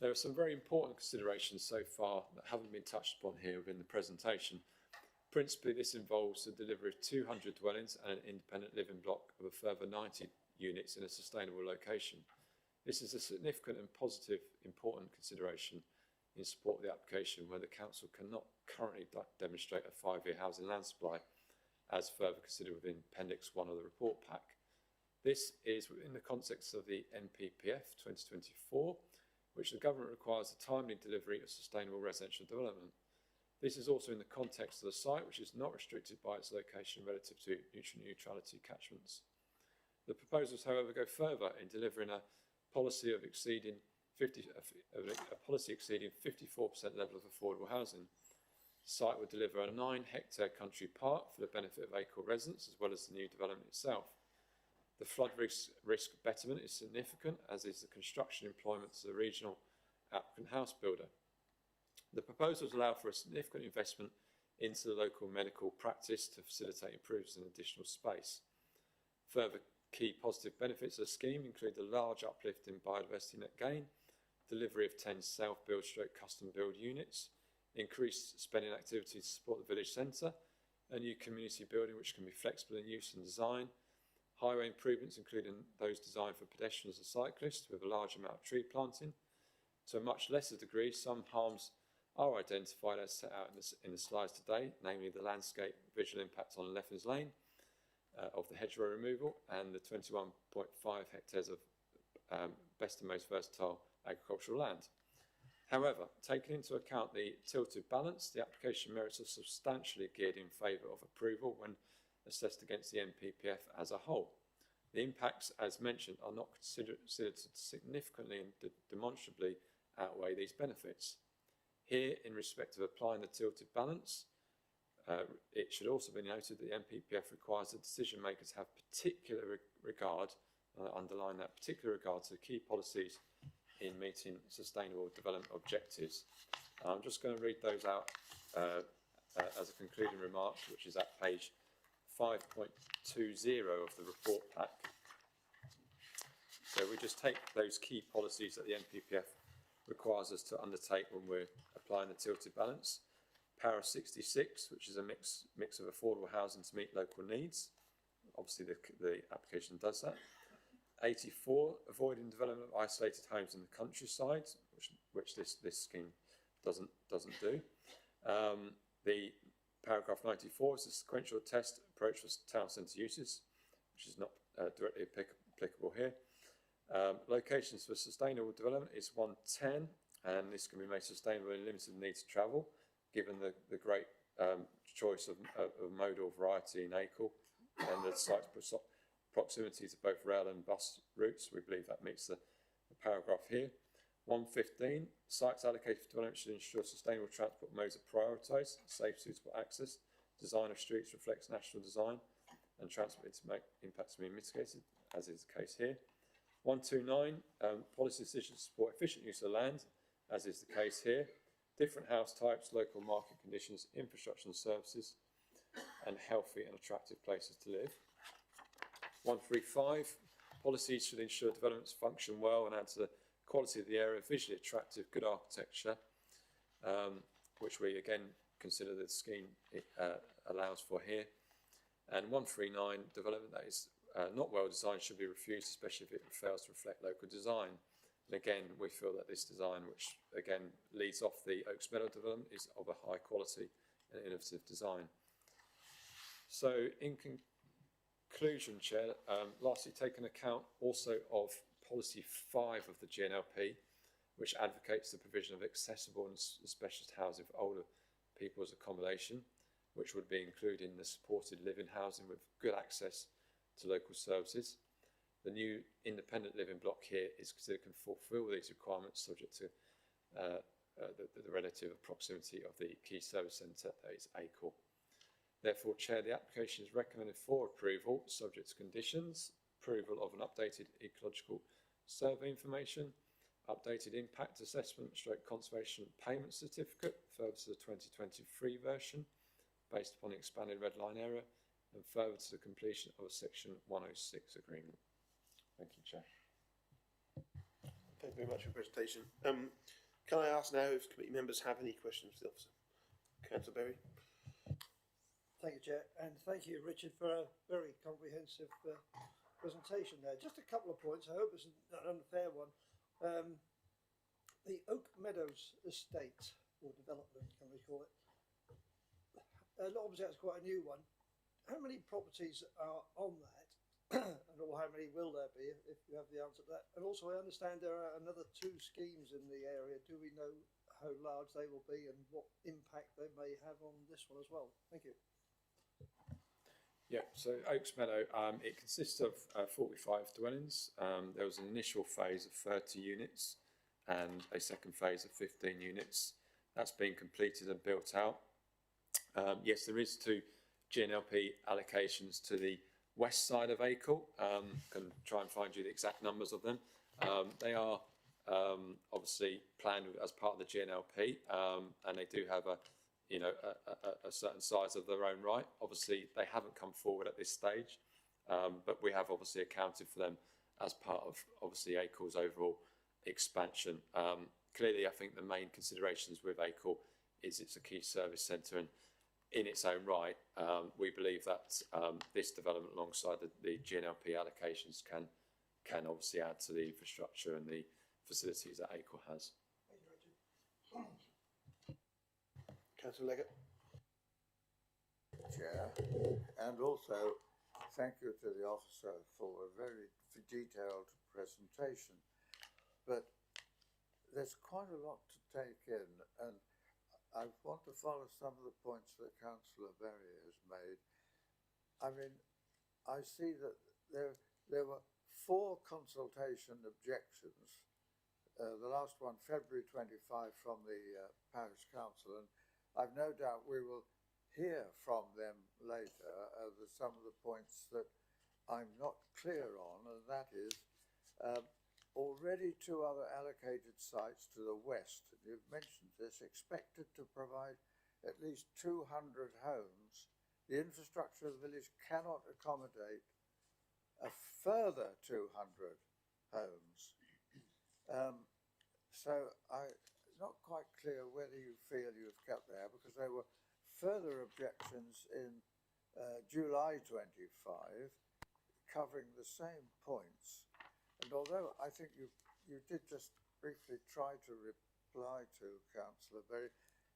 There are some very important considerations so far that haven't been touched upon here within the presentation. Principally, this involves the delivery of 200 dwellings and an independent living block of a further 90 units in a sustainable location. This is a significant and positive, important consideration in support of the application, where the council cannot currently demonstrate a 5-year housing land supply, as further considered within Appendix 1 of the report pack. This is within the context of the NPPF 2024, which the government requires the timely delivery of sustainable residential development. This is also in the context of the site, which is not restricted by its location relative to nutrient neutrality catchments. The proposals, however, go further in delivering a policy exceeding 54% level of affordable housing. The site would deliver a 9-hectare country park for the benefit of Acorn residents, as well as the new development itself. The flood risk betterment is significant, as is the construction employments of the regional applicant house builder. The proposals allow for a significant investment into the local medical practice to facilitate improvements in additional space. Further key positive benefits of the scheme include the large uplift in biodiversity net gain, delivery of 10 self-build / custom-build units, increased spending activity to support the village centre, a new community building which can be flexible in use and design, highway improvements including those designed for pedestrians and cyclists with a large amount of tree planting. To a much lesser degree, some harms are identified as set out in the slides today, namely the landscape visual impact on Leffens Lane of the hedgerow removal and the 21.5 hectares of best and most versatile agricultural land. However, taking into account the tilted balance, the application merits are substantially geared in favour of approval when assessed against the NPPF as a whole. The impacts, as mentioned, are not considered to significantly and demonstrably outweigh these benefits. Here, in respect of applying the tilted balance, it should also be noted that the NPPF requires the decision makers have particular regard, underline that, particular regard to key policies in meeting sustainable development objectives. I'm just going to read those out as a concluding remark, which is at page 5.20 of the report pack. So we just take those key policies that the NPPF requires us to undertake when we're applying the tilted balance. Para 66, which is a mix of affordable housing to meet local needs. Obviously the application does that. 84, avoiding development of isolated homes in the countryside, which this scheme doesn't do. The paragraph 94 is a sequential test approach for town centre uses, which is not directly applicable here. Locations for sustainable development is 110, and this can be made sustainable in limited need to travel, given the great choice of modal variety in ACLE and the site proximity to both rail and bus routes. We believe that meets the paragraph here. 115, sites allocated for development should ensure sustainable transport modes are prioritised, safe, suitable access, design of streets reflects national design, and transport impacts being mitigated, as is the case here. 129, policy decisions support efficient use of land, as is the case here. Different house types, local market conditions, infrastructure and services, and healthy and attractive places to live. 135, policies should ensure developments function well and add to the quality of the area, visually attractive, good architecture, which we again consider the scheme allows for here. And 139, development that is not well designed should be refused, especially if it fails to reflect local design. And again, we feel that this design, which again leads off the Oaks Meadow development, is of a high quality and innovative design. So in conclusion, Chair, lastly, taking account also of policy 5 of the GNLP, which advocates the provision of accessible and specialist housing for older people's accommodation, which would be included in the supported living housing with good access to local services. The new independent living block here is considered can fulfil these requirements subject to the relative proximity of the key service centre, that is ACLE. Therefore, Chair, the application is recommended for approval, subject to conditions: approval of an updated ecological survey information, updated impact assessment / conservation payment certificate, further to the 2023 version, based upon the expanded red line area, and further to the completion of a Section 106 agreement. Thank you, Chair. Thank you very much for your presentation. Can I ask now if committee members have any questions for the officer? Councillor Berry. Thank you, Chair, and thank you, Richard, for a very comprehensive presentation there. Just a couple of points. I hope it's an unfair one. The Oak Meadows estate, or development, can we call it? Obviously, that's quite a new one. How many properties are on that? And or how many will there be, if you have the answer to that? And also, I understand there are another 2 schemes in the area. Do we know how large they will be and what impact they may have on this one as well? Thank you. Yeah, so Oaks Meadow, it consists of 45 dwellings. There was an initial phase of 30 units and a second phase of 15 units. That's been completed and built out. Yes, there is 2 GNLP allocations to the west side of ACLE. Can try and find you the exact numbers of them. They are obviously planned as part of the GNLP, and they do have a certain size of their own right. Obviously, they haven't come forward at this stage, but we have obviously accounted for them as part of obviously ACLE's overall expansion. Clearly, I think the main considerations with ACLE is it's a key service centre, and in its own right, we believe that this development alongside the GNLP allocations can obviously add to the infrastructure and the facilities that ACLE has. Councillor Leggett. Chair, and also thank you to the officer for a very detailed presentation. But there's quite a lot to take in, and I want to follow some of the points that Councillor Berry has made. I mean, I see that there were 4 consultation objections. The last one, February 25, from the Parish Council, and I've no doubt we will hear from them later. There's some of the points that I'm not clear on, and that is already 2 other allocated sites to the west, and you've mentioned this, expected to provide at least 200 homes. The infrastructure of the village cannot accommodate a further 200 homes. So I'm not quite clear whether you feel you've kept there, because there were further objections in July 25 covering the same points. And although I think you did just briefly try to reply to Councillor Berry,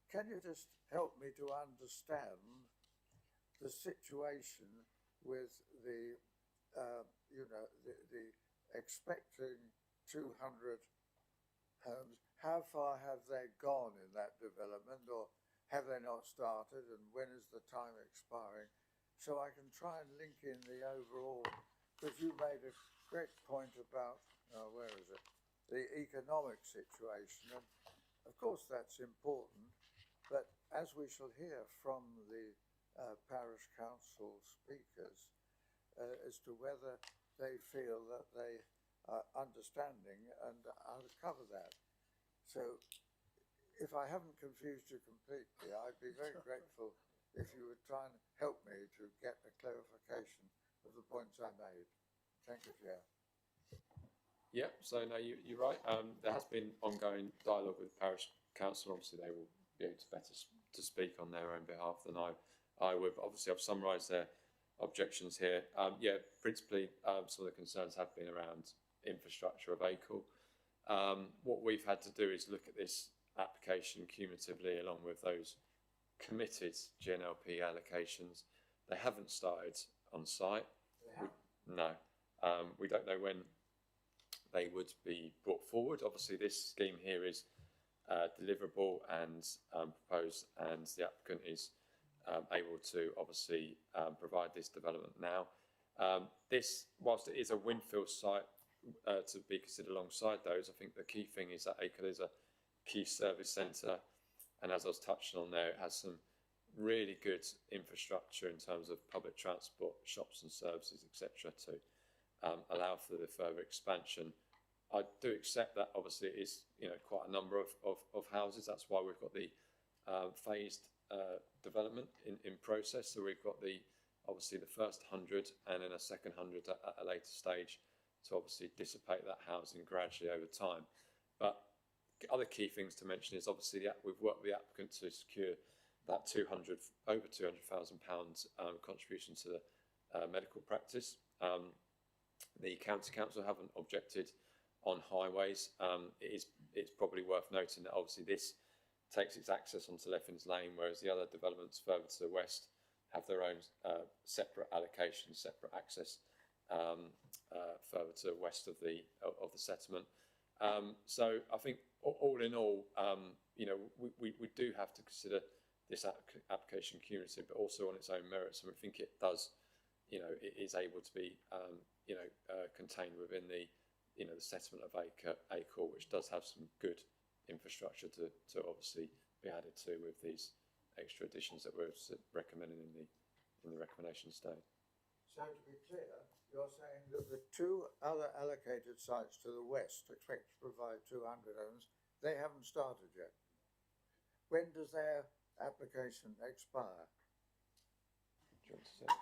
can you just help me to understand the situation with the, the expecting 200 homes? How far have they gone in that development, or have they not started, and when is the time expiring? So I can try and link in the overall, because you made a great point about, where is it, the economic situation, and of course that's important, but as we shall hear from the parish council speakers, as to whether they feel that they are understanding and how to cover that. So if I haven't confused you completely, I'd be very grateful if you would try and help me to get a clarification of the points I made. Thank you, Chair. Yeah, so no, you're right. There has been ongoing dialogue with Parish Council. Obviously, they will be able to better to speak on their own behalf than I would. Obviously, I've summarised their objections here. Yeah, principally, some of the concerns have been around infrastructure of ACL. What we've had to do is look at this application cumulatively along with those committed GNLP allocations. They haven't started on site. No. We don't know when they would be brought forward. Obviously, this scheme here is deliverable and proposed, and the applicant is able to obviously provide this development now. This, whilst it is a Winfield site to be considered alongside those, I think the key thing is that ACL is a key service centre, and as I was touching on there, it has some really good infrastructure in terms of public transport, shops and services, etc., to allow for the further expansion. I do accept that obviously it is, quite a number of houses. That's why we've got the phased development in process. So we've got obviously the first 100 and then a second 100 at a later stage to obviously dissipate that housing gradually over time. But other key things to mention is obviously we've worked with the applicant to secure that over £200,000 contribution to the medical practice. The county council haven't objected on highways. It's probably worth noting that obviously this takes its access onto Leffins Lane, whereas the other developments further to the west have their own separate allocations, separate access further to the west of the settlement. So I think all in all, we do have to consider this application cumulative, but also on its own merits, and we think it does, it is able to be, contained within the settlement of ACL, which does have some good infrastructure to obviously be added to with these extra additions that we're recommending in the recommendation stage. So to be clear, you're saying that the 2 other allocated sites to the west expect to provide 200 homes, they haven't started yet. When does their application expire? Do you want to say?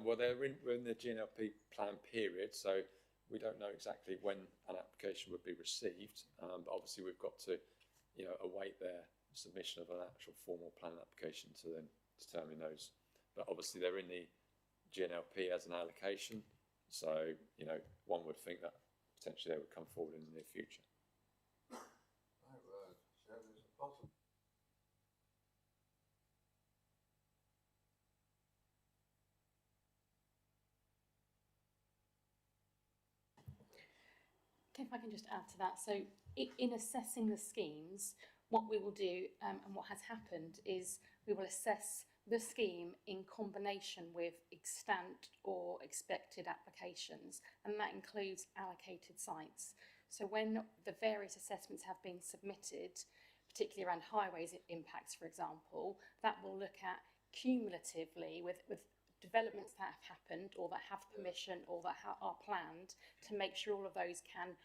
Well, we're in the GNLP plan period, so we don't know exactly when an application would be received, but obviously we've got to, await their submission of an actual formal plan application to then determine those. But obviously they're in the GNLP as an allocation, so one would think that potentially they would come forward in the near future. My word, so there's a possible. Okay, if I can just add to that. So in assessing the schemes, what we will do and what has happened is we will assess the scheme in combination with extant or expected applications, and that includes allocated sites. So when the various assessments have been submitted, particularly around highways impacts, for example, that will look at cumulatively with developments that have happened or that have permission or that are planned, to make sure all of those can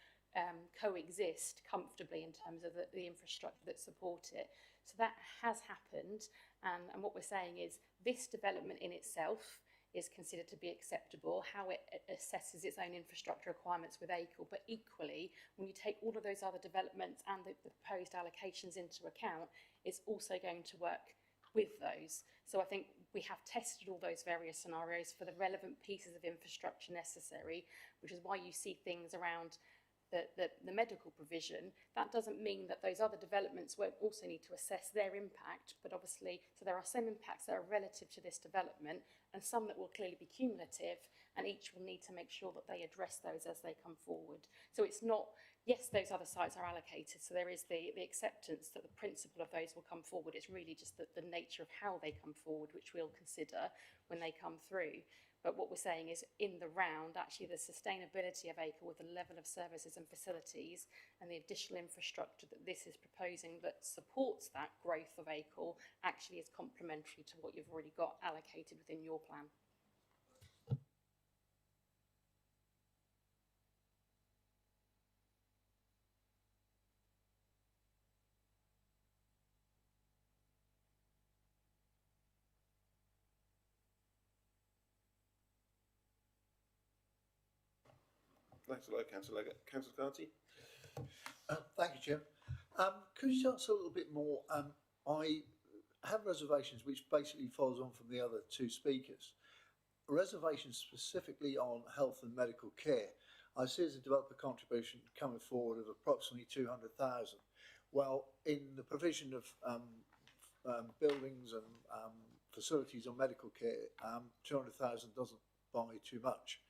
coexist comfortably in terms of the infrastructure that support it. So that has happened, and what we're saying is this development in itself is considered to be acceptable, how it assesses its own infrastructure requirements with ACLE, but equally, when you take all of those other developments and the proposed allocations into account, it's also going to work with those. So I think we have tested all those various scenarios for the relevant pieces of infrastructure necessary, which is why you see things around the medical provision. That doesn't mean that those other developments won't also need to assess their impact, but obviously, so there are some impacts that are relative to this development and some that will clearly be cumulative, and each will need to make sure that they address those as they come forward. So it's not, yes, those other sites are allocated, so there is the acceptance that the principle of those will come forward. It's really just the nature of how they come forward, which we'll consider when they come through. But what we're saying is, in the round, actually the sustainability of ACLE with the level of services and facilities and the additional infrastructure that this is proposing that supports that growth of ACLE actually is complementary to what you've already got allocated within your plan. Thanks a lot, Councillor Leggett. Councillor Carty? Thank you, Jim. Could you tell us a little bit more? I have reservations which basically follows on from the other two speakers. Reservations specifically on health and medical care. I see as a developer contribution coming forward of approximately 200,000. Well, in the provision of buildings and facilities on medical care, 200,000 doesn't buy too much.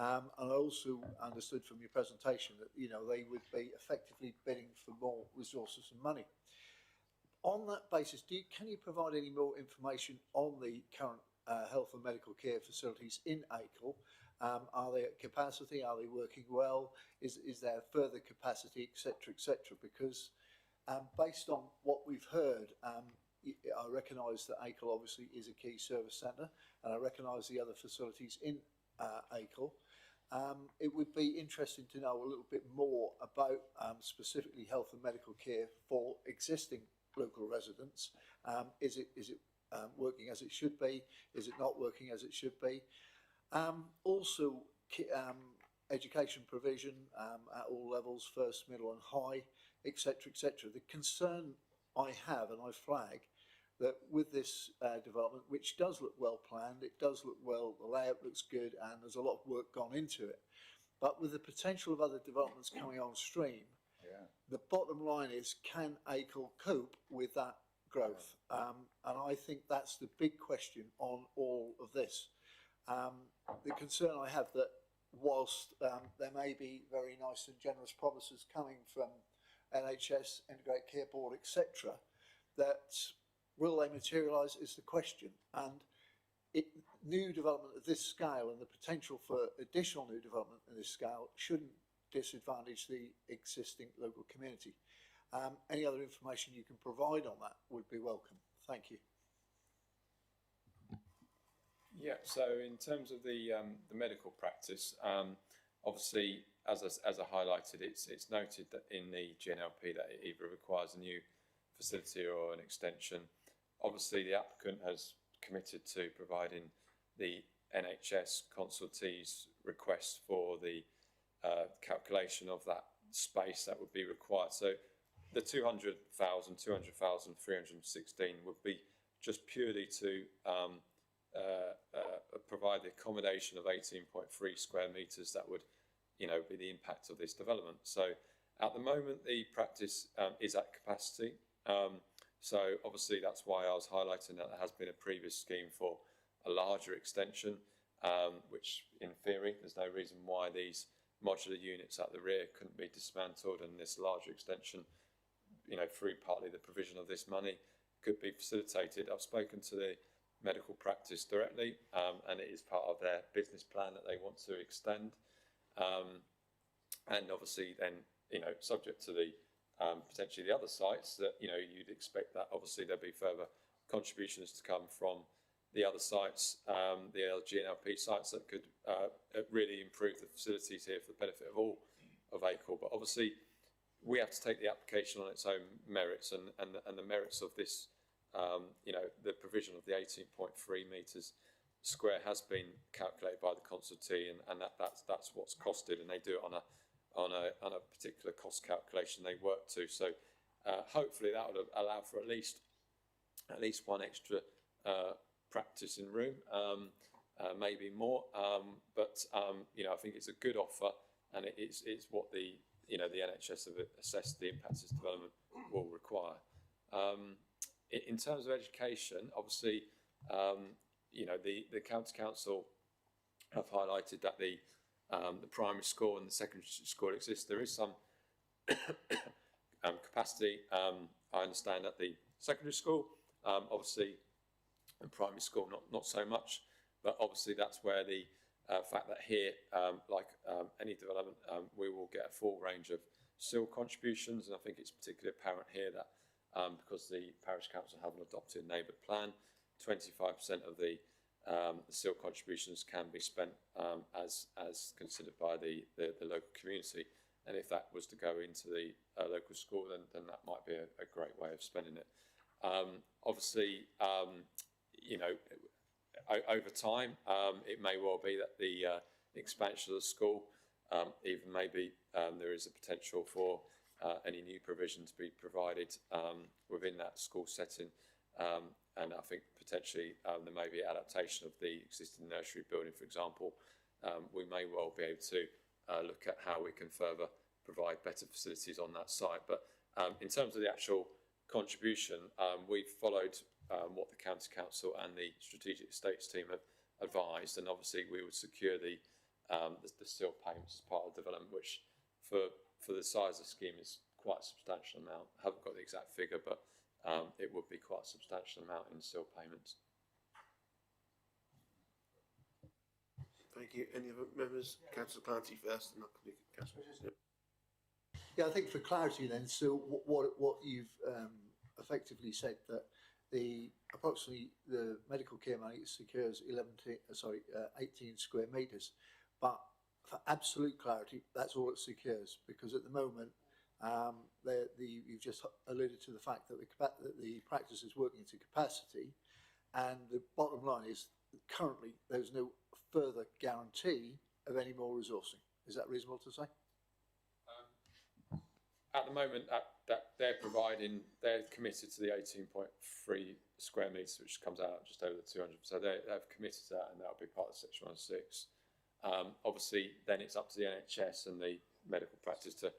And I also understood from your presentation that, you know, they would be effectively bidding for more resources and money. On that basis, can you provide any more information on the current health and medical care facilities in ACLE? Are they at capacity? Are they working well? Is there further capacity, etc., etc.? Because based on what we've heard, I recognise that ACLE obviously is a key service centre, and I recognise the other facilities in ACLE. It would be interesting to know a little bit more about specifically health and medical care for existing local residents. Is it working as it should be? Is it not working as it should be? Also, education provision at all levels, first, middle and high, etc., etc. The concern I have, and I flag, that with this development, which does look well planned, it does look well, the layout looks good, and there's a lot of work gone into it. But with the potential of other developments coming on stream, the bottom line is, can ACLE cope with that growth? And I think that's the big question on all of this. The concern I have that whilst there may be very nice and generous promises coming from NHS, Integrated Care Board, etc., that will they materialise is the question. And new development of this scale and the potential for additional new development of this scale shouldn't disadvantage the existing local community. Any other information you can provide on that would be welcome. Thank you. Yeah, so in terms of the medical practice, obviously, as I highlighted, it's noted that in the GNLP that it either requires a new facility or an extension. Obviously, the applicant has committed to providing the NHS consultee's request for the calculation of that space that would be required. So the 200,000, 316 would be just purely to provide the accommodation of 18.3 square metres that would, you know, be the impact of this development. So at the moment, the practice is at capacity. So obviously that's why I was highlighting that there has been a previous scheme for a larger extension, which in theory, there's no reason why these modular units at the rear couldn't be dismantled, and this larger extension, through partly the provision of this money, could be facilitated. I've spoken to the medical practice directly, and it is part of their business plan that they want to extend. And obviously then, subject to the potentially the other sites that, you'd expect that obviously there'll be further contributions to come from the other sites, the LG and LP sites that could really improve the facilities here for the benefit of all of ACOR. But obviously we have to take the application on its own merits, and the merits of this, the provision of the 18.3 metres square has been calculated by the consultee, and that's what's costed, and they do it on a particular cost calculation they work to. So hopefully that would allow for at least one extra practice in room, maybe more, but I think it's a good offer, and it's what the NHS have assessed the impact this development will require. In terms of education, obviously, the county council have highlighted that the primary school and the secondary school exists. There is some capacity, I understand, at the secondary school. Obviously, in primary school, not so much. But obviously, that's where the fact that here, like any development, we will get a full range of SIL contributions, and I think it's particularly apparent here that because the parish council haven't adopted a neighbourhood plan, 25% of the SIL contributions can be spent as considered by the local community, and if that was to go into the local school, then that might be a great way of spending it. Obviously, over time, it may well be that the expansion of the school, even maybe there is a potential for any new provision to be provided within that school setting, and I think potentially there may be adaptation of the existing nursery building, for example. We may well be able to look at how we can further provide better facilities on that site. But in terms of the actual contribution, we've followed what the county council and the strategic estates team have advised, and obviously we would secure the SIL payments as part of development, which for the size of the scheme is quite a substantial amount. I haven't got the exact figure, but it would be quite a substantial amount in SIL payments. Thank you. Any other members? Councillor Clancy first, and Councillor. Yeah, I think for clarity then, so what you've effectively said, that approximately the medical care money secures 18 square metres, but for absolute clarity, that's all it secures, because at the moment you've just alluded to the fact that the practice is working to capacity, and the bottom line is currently there's no further guarantee of any more resourcing. Is that reasonable to say? At the moment, that they're committed to the 18.3 square metres, which comes out just over 200. So they've committed to that, and that'll be part of Section 106. Obviously, then it's up to the NHS and the medical practice to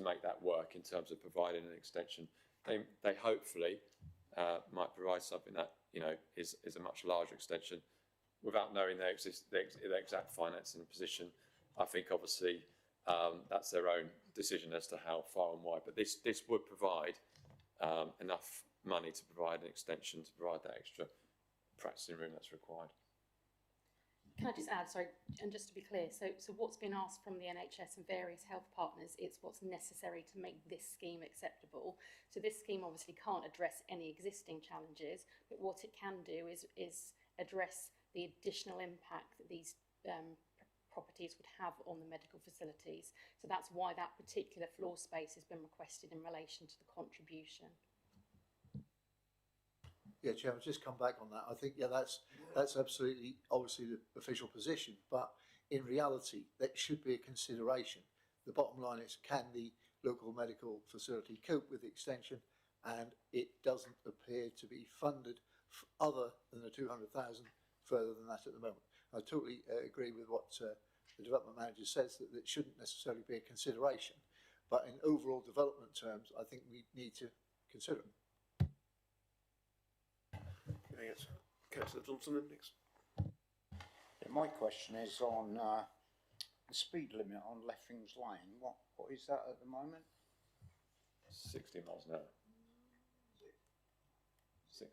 make that work in terms of providing an extension. They hopefully might provide something that is a much larger extension, without knowing their exact financing position. I think obviously that's their own decision as to how far and wide, but this would provide enough money to provide an extension, to provide that extra practicing room that's required. Can I just add, sorry, and just to be clear, so what's been asked from the NHS and various health partners, it's what's necessary to make this scheme acceptable. So this scheme obviously can't address any existing challenges, but what it can do is address the additional impact that these properties would have on the medical facilities. So that's why that particular floor space has been requested in relation to the contribution. Yeah, Chair, I'll just come back on that. I think, yeah, that's absolutely obviously the official position, but in reality, that should be a consideration. The bottom line is, can the local medical facility cope with the extension? And it doesn't appear to be funded other than the 200,000 further than that at the moment. I totally agree with what the development manager says, that it shouldn't necessarily be a consideration, but in overall development terms, I think we need to consider them. Yes. Councillor Johnson then next. My question is on the speed limit on Leffings Lane, what is that at the moment? 60 miles an hour. 60.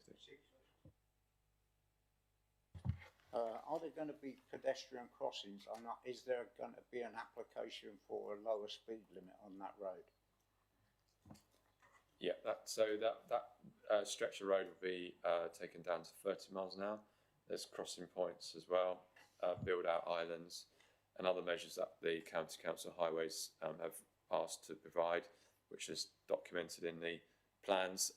Are there going to be pedestrian crossings? Is there going to be an application for a lower speed limit on that road? Yeah, that stretch of road will be taken down to 30 miles an hour. There's crossing points as well, build out islands, and other measures that the County Council Highways have asked to provide, which is documented in the plans,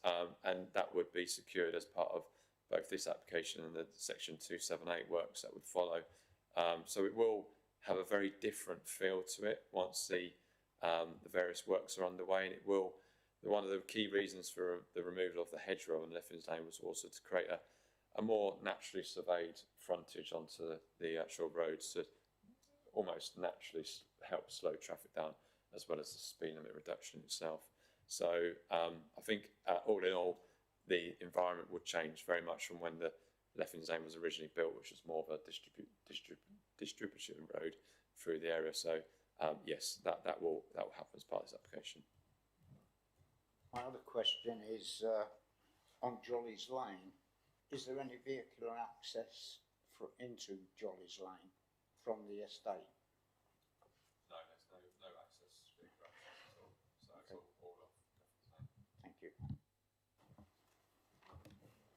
and that would be secured as part of both this application and the Section 278 works that would follow. So it will have a very different feel to it once the various works are underway, and it will. One of the key reasons for the removal of the hedgerow on Leffings Lane was also to create a more naturally surveyed frontage onto the actual roads to almost naturally help slow traffic down, as well as the speed limit reduction itself. So I think all in all, the environment would change very much from when the Leffings Lane was originally built, which was more of a distribution road through the area. So yes, that will happen as part of this application. My other question is on Jolly's Lane, is there any vehicular access into Jolly's Lane from the estate? No, there's no access, vehicular access at all. So that's all off. Thank you.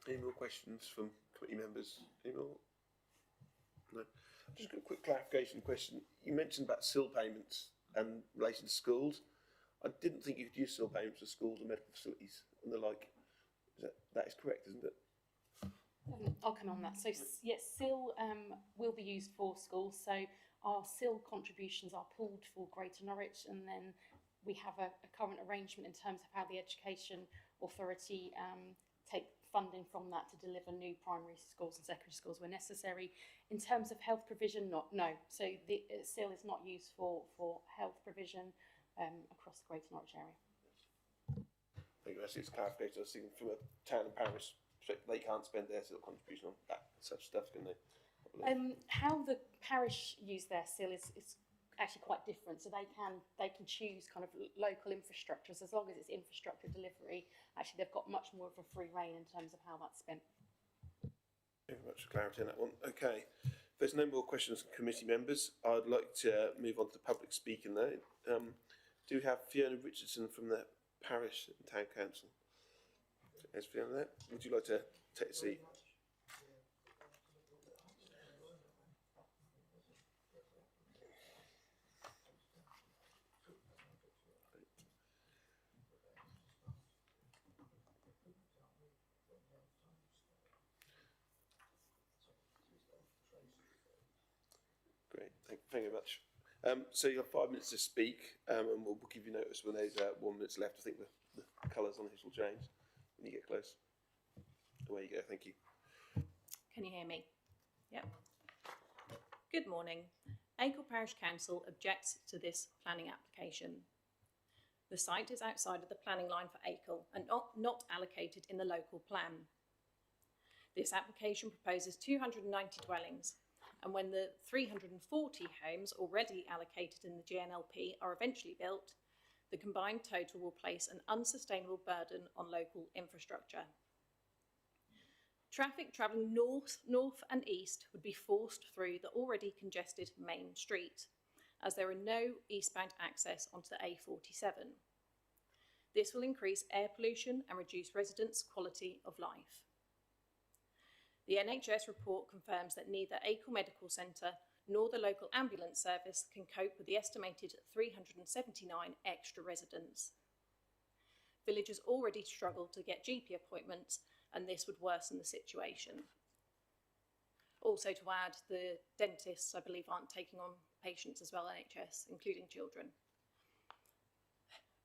Any more questions from committee members? Any more? No. Just got a quick clarification question. You mentioned about SIL payments and relation to schools. I didn't think you could use SIL payments for schools and medical facilities and the like. That is correct, isn't it? I'll come on that. So yes, SIL will be used for schools. So our SIL contributions are pooled for Greater Norwich, and then we have a current arrangement in terms of how the Education Authority take funding from that to deliver new primary schools and secondary schools where necessary. In terms of health provision, no. So the SIL is not used for health provision across the Greater Norwich area. I think that's its clarification. I was thinking from a town and parish perspective, they can't spend their SIL contribution on that such stuff, can they? How the parish use their SIL is actually quite different. So they can choose kind of local infrastructures as long as it's infrastructure delivery. Actually, they've got much more of a free rein in terms of how that's spent. Very much clarity on that one. Okay. If there's no more questions from committee members, I'd like to move on to public speaking now. Do we have Fiona Richardson from the parish and town council? Is Fiona there? Would you like to take a seat? Great, thank you very much. So you have 5 minutes to speak, and we'll give you notice when there's 1 minute left. I think the colours on this will change when you get close. Away you go, thank you. Can you hear me? Yep. Good morning. Acle Parish Council objects to this planning application. The site is outside of the planning line for Acle and not allocated in the local plan. This application proposes 290 dwellings, and when the 340 homes already allocated in the GNLP are eventually built, the combined total will place an unsustainable burden on local infrastructure. Traffic travelling north and east would be forced through the already congested main street, as there are no eastbound access onto the A47. This will increase air pollution and reduce residents' quality of life. The NHS report confirms that neither Acle Medical Centre nor the local ambulance service can cope with the estimated 379 extra residents. Villagers already struggle to get GP appointments, and this would worsen the situation. Also to add, the dentists, I believe, aren't taking on patients as well, NHS, including children.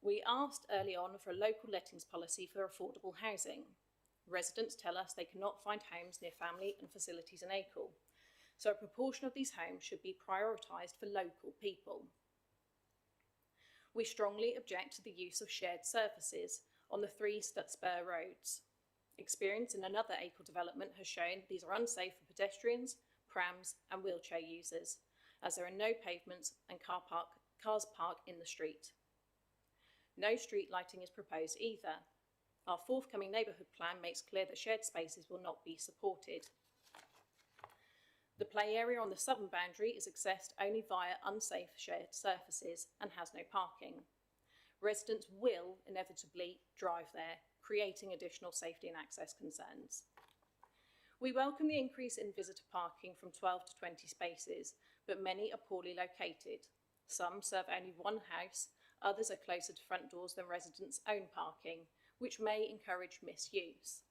We asked early on for a local lettings policy for affordable housing. Residents tell us they cannot find homes near family and facilities in Acle, so a proportion of these homes should be prioritised for local people. We strongly object to the use of shared services on the 3 spur roads. Experience in another Acle development has shown these are unsafe for pedestrians, prams and wheelchair users, as there are no pavements and cars park in the street. No street lighting is proposed either. Our forthcoming neighbourhood plan makes clear that shared spaces will not be supported. The play area on the southern boundary is accessed only via unsafe shared surfaces and has no parking. Residents will inevitably drive there, creating additional safety and access concerns. We welcome the increase in visitor parking from 12 to 20 spaces, but many are poorly located. Some serve only one house, others are closer to front doors than residents' own parking, which may encourage misuse.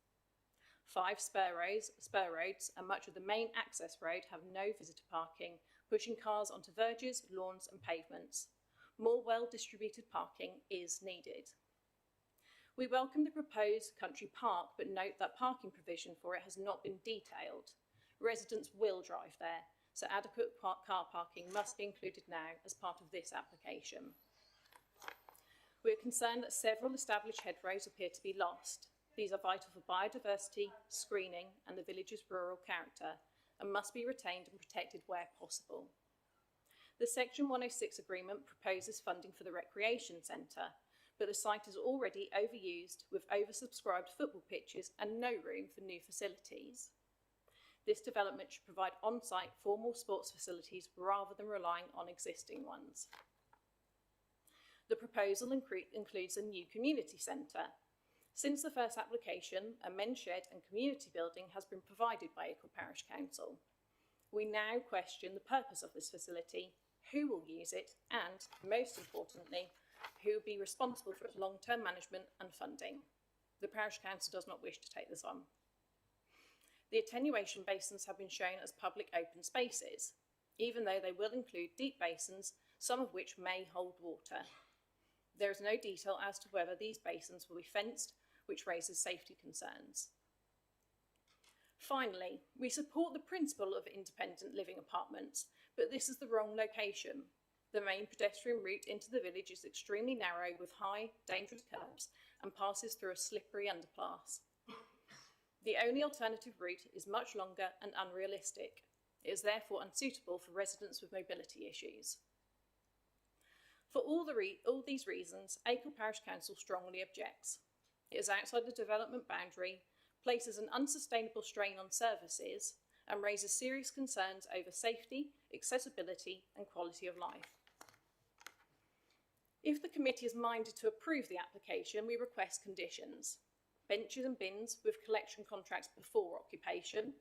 5 spur roads and much of the main access road have no visitor parking, pushing cars onto verges, lawns and pavements. More well-distributed parking is needed. We welcome the proposed country park, but note that parking provision for it has not been detailed. Residents will drive there, so adequate car parking must be included now as part of this application. We are concerned that several established hedgerows appear to be lost. These are vital for biodiversity, screening and the village's rural character, and must be retained and protected where possible. The Section 106 agreement proposes funding for the recreation centre, but the site is already overused with oversubscribed football pitches and no room for new facilities. This development should provide on-site formal sports facilities rather than relying on existing ones. The proposal includes a new community centre. Since the first application, a men's shed and community building has been provided by Acle Parish Council. We now question the purpose of this facility, who will use it, and, most importantly, who will be responsible for its long-term management and funding. The Parish Council does not wish to take this on. The attenuation basins have been shown as public open spaces, even though they will include deep basins, some of which may hold water. There is no detail as to whether these basins will be fenced, which raises safety concerns. Finally, we support the principle of independent living apartments, but this is the wrong location. The main pedestrian route into the village is extremely narrow with high, dangerous curbs and passes through a slippery underpass. The only alternative route is much longer and unrealistic. It is therefore unsuitable for residents with mobility issues. For all these reasons, Acle Parish Council strongly objects. It is outside the development boundary, places an unsustainable strain on services, and raises serious concerns over safety, accessibility, and quality of life. If the committee is minded to approve the application, we request conditions: benches and bins with collection contracts before occupation,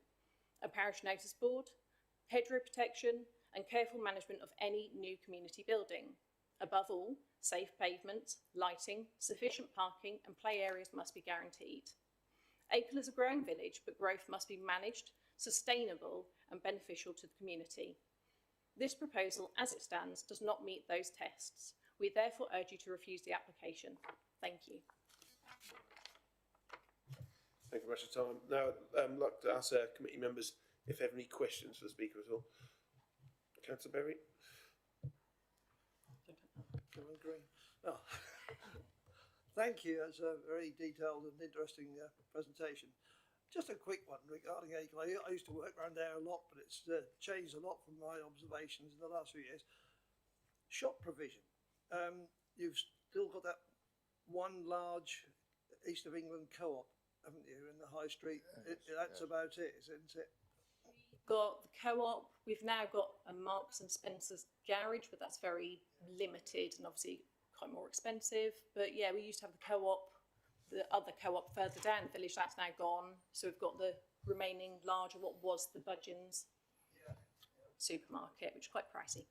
a parish notice board, hedgerow protection, and careful management of any new community building. Above all, safe pavements, lighting, sufficient parking and play areas must be guaranteed. Acle is a growing village, but growth must be managed, sustainable and beneficial to the community. This proposal, as it stands, does not meet those tests. We therefore urge you to refuse the application. Thank you. Thank you very much for your time. Now, I'd like to ask committee members if they have any questions for the speaker at all. Councillor Berry. Green. Oh. Thank you. That's a very detailed and interesting presentation. Just a quick one regarding Acle. I used to work around there a lot, but it's changed a lot from my observations in the last few years. Shop provision. You've still got that one large East of England co-op, haven't you, in the high street? That's about it, isn't it? Got the co-op. We've now got a Marks and Spencer's garage, but that's very limited and obviously quite more expensive. But yeah, we used to have the co-op, the other co-op further down the village. That's now gone. So we've got the remaining larger, what was the Budgeons supermarket, which is quite pricey.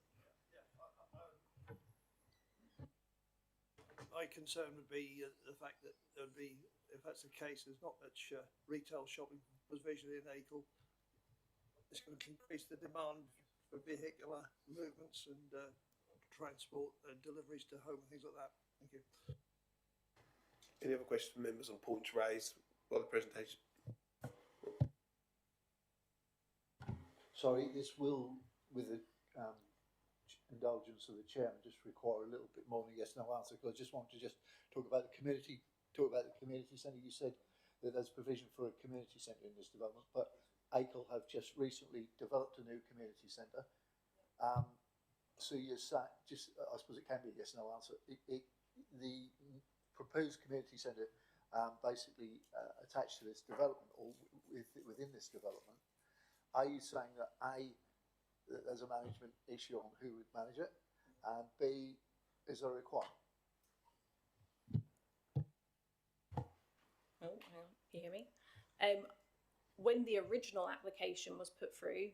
My concern would be the fact that there'd be, if that's the case, there's not much retail shopping provision in Acle. It's going to increase the demand for vehicular movements and transport and deliveries to home and things like that. Thank you. Any other questions from members on points raised by the presentation? Sorry, this will, with the indulgence of the chairman, just require a little bit more than a yes/no answer, because I just want to talk about the community centre. You said that there's provision for a community centre in this development, but Acle have just recently developed a new community centre, So you're saying, just, I suppose it can be a yes, no answer. The proposed community centre basically attached to this development or within this development, are you saying that A, that there's a management issue on who would manage it, and B, is there a requirement? Oh, hang on, can you hear me? When the original application was put through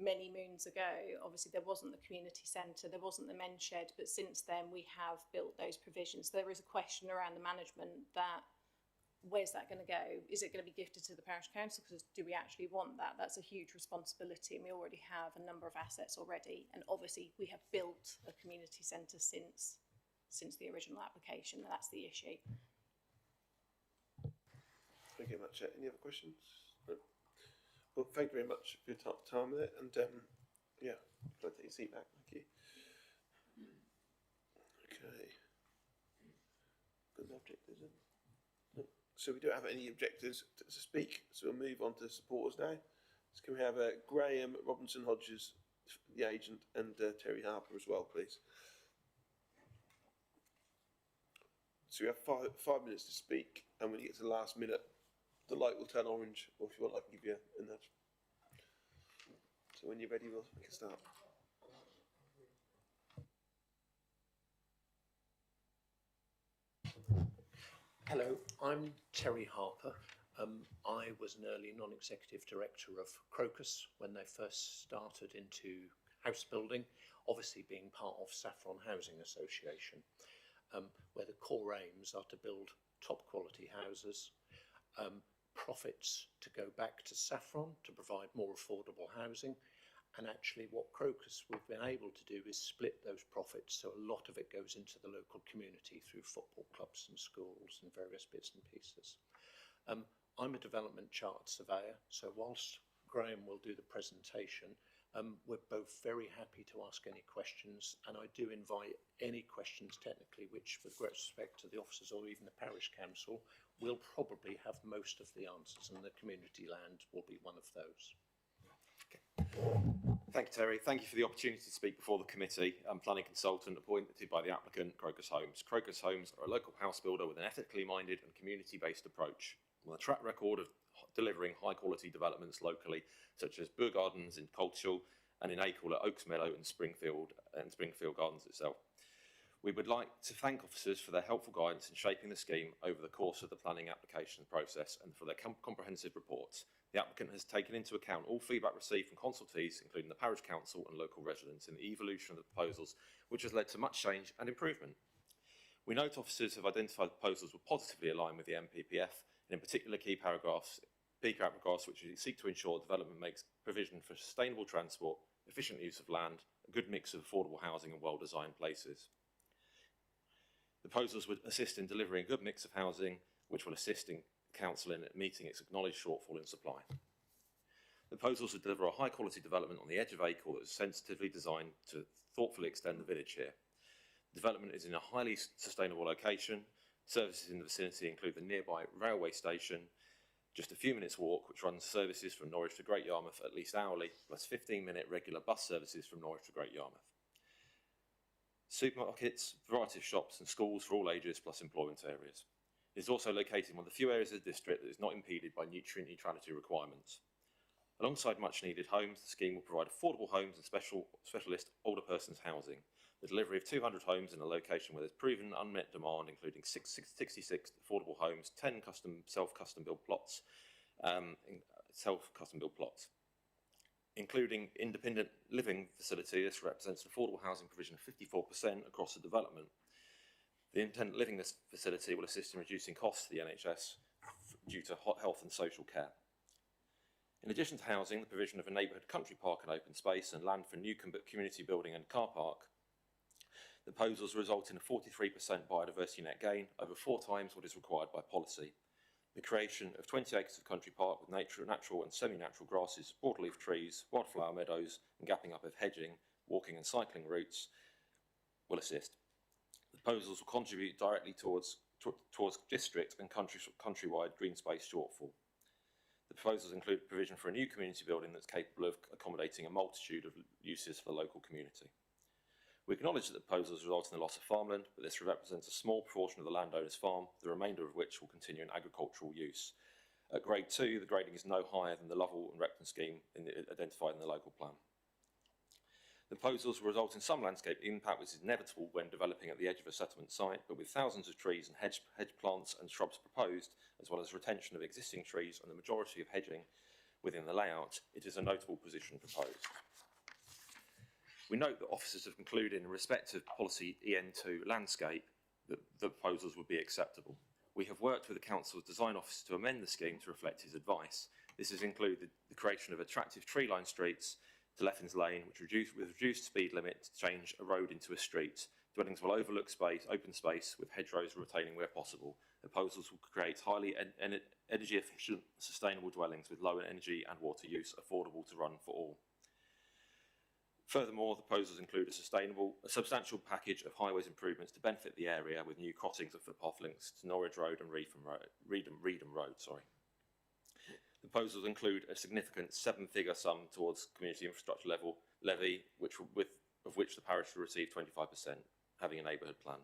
many moons ago, obviously there wasn't the community centre, there wasn't the men's shed, but since then we have built those provisions. There is a question around the management that, where's that going to go? Is it going to be gifted to the parish council? Because do we actually want that? That's a huge responsibility, and we already have a number of assets already. And obviously we have built a community centre since the original application. That's the issue. Thank you very much. Any other questions? No. Well, thank you very much for your time with it, and yeah, I'd like to take your seat back. Thank you. Okay. Good objectives. No. So we don't have any objectors to speak, so we'll move on to supporters now. So can we have Graham Robinson Hodges, the agent, and Terry Harper as well, please? So we have five minutes to speak, and when you get to the last minute, the light will turn orange, or if you want, I can give you a nudge. So when you're ready, we can start. Hello, I'm Terry Harper. I was an early non-executive director of Crocus when they first started into house building, obviously being part of Saffron Housing Association, where the core aims are to build top quality houses, profits to go back to Saffron to provide more affordable housing, and actually what Crocus we've been able to do is split those profits, so a lot of it goes into the local community through football clubs and schools and various bits and pieces. I'm a development chartered surveyor, so whilst Graham will do the presentation, we're both very happy to ask any questions, and I do invite any questions technically which, with great respect to the officers or even the parish council, we'll probably have most of the answers, and the community land will be one of those. Thank you, Terry. Thank you for the opportunity to speak before the committee. I'm planning consultant appointed by the applicant, Crocus Homes. Crocus Homes are a local house builder with an ethically minded and community-based approach, with a track record of delivering high-quality developments locally, such as Burr Gardens in Colchall and in Acle at Oaks Meadow and Springfield Gardens itself. We would like to thank officers for their helpful guidance in shaping the scheme over the course of the planning application process and for their comprehensive reports. The applicant has taken into account all feedback received from consultees, including the parish council and local residents, in the evolution of the proposals, which has led to much change and improvement. We note officers have identified the proposals were positively aligned with the MPPF, and in particular key paragraphs which seek to ensure development makes provision for sustainable transport, efficient use of land, a good mix of affordable housing and well-designed places. The proposals would assist in delivering a good mix of housing, which will assist in council in meeting its acknowledged shortfall in supply. The proposals would deliver a high-quality development on the edge of Acle that is sensitively designed to thoughtfully extend the village here. The development is in a highly sustainable location. Services in the vicinity include the nearby railway station, just a few minutes walk, which runs services from Norwich to Great Yarmouth at least hourly, plus 15-minute regular bus services from Norwich to Great Yarmouth. Supermarkets, variety of shops and schools for all ages, plus employment areas. It is also located in one of the few areas of the district that is not impeded by nutrient neutrality requirements. Alongside much needed homes, the scheme will provide affordable homes and specialist older persons housing. The delivery of 200 homes in a location where there's proven unmet demand, including 66 affordable homes, 10 self-custom built plots, including independent living facility. This represents an affordable housing provision of 54% across the development. The independent living facility will assist in reducing costs to the NHS due to health and social care. In addition to housing, the provision of a neighbourhood country park and open space and land for new community building and car park, the proposals result in a 43% biodiversity net gain, over 4 times what is required by policy. The creation of 20 acres of country park with natural and semi-natural grasses, broadleaf trees, wildflower meadows and gapping up of hedging, walking and cycling routes will assist. The proposals will contribute directly towards district and countrywide green space shortfall. The proposals include provision for a new community building that's capable of accommodating a multitude of uses for the local community. We acknowledge that the proposals result in the loss of farmland, but this represents a small proportion of the landowner's farm, the remainder of which will continue in agricultural use. At grade 2, the grading is no higher than the Lovell and Repton scheme identified in the local plan. The proposals will result in some landscape impact, which is inevitable when developing at the edge of a settlement site, but with thousands of trees and hedge plants and shrubs proposed, as well as retention of existing trees and the majority of hedging within the layout, it is a notable position proposed. We note that officers have concluded in respect of policy EN2 landscape that the proposals would be acceptable. We have worked with the Council's design officer to amend the scheme to reflect his advice. This has included the creation of attractive tree-lined streets to Leffins Lane, with reduced speed limit to change a road into a street. Dwellings will overlook open space, with hedgerows retaining where possible. The proposals will create highly energy efficient, sustainable dwellings with low energy and water use, affordable to run for all. Furthermore, the proposals include a substantial package of highways improvements to benefit the area, with new crossings and footpath links to Norwich Road and Reedham Road. The proposals include a significant 7-figure sum towards community infrastructure levy, of which the parish will receive 25%, having a neighbourhood plan.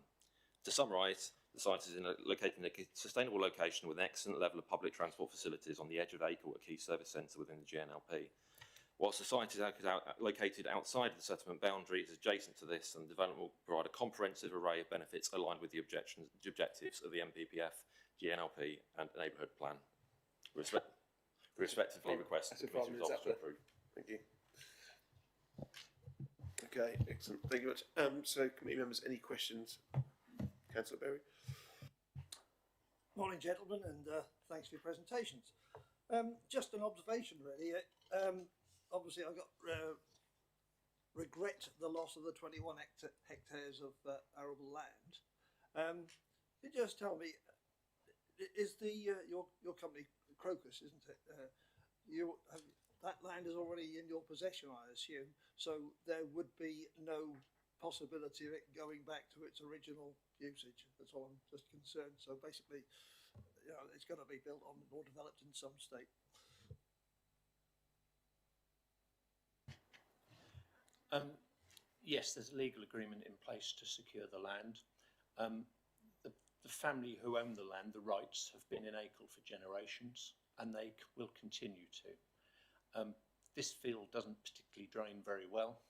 To summarise, the site is located in a sustainable location with an excellent level of public transport facilities on the edge of Acle, a key service centre within the GNLP. Whilst the site is located outside the settlement boundaries adjacent to this, and development will provide a comprehensive array of benefits aligned with the objectives of the MPPF, GNLP and neighbourhood plan. We respectively request the committee results to approve. Thank you. Okay, excellent. Thank you much. So, committee members, any questions? Councillor Berry. Morning, gentlemen, and thanks for your presentations. Just an observation, really. Obviously, I regret the loss of the 21 hectares of arable land. Could you just tell me, is your company Crocus, isn't it? That land is already in your possession, I assume. So there would be no possibility of it going back to its original usage. That's all I'm just concerned. So basically, you know, it's going to be built on or developed in some state. Yes, there's a legal agreement in place to secure the land. The family who own the land, the rights, have been in Acle for generations, and they will continue to. This field doesn't particularly drain very well,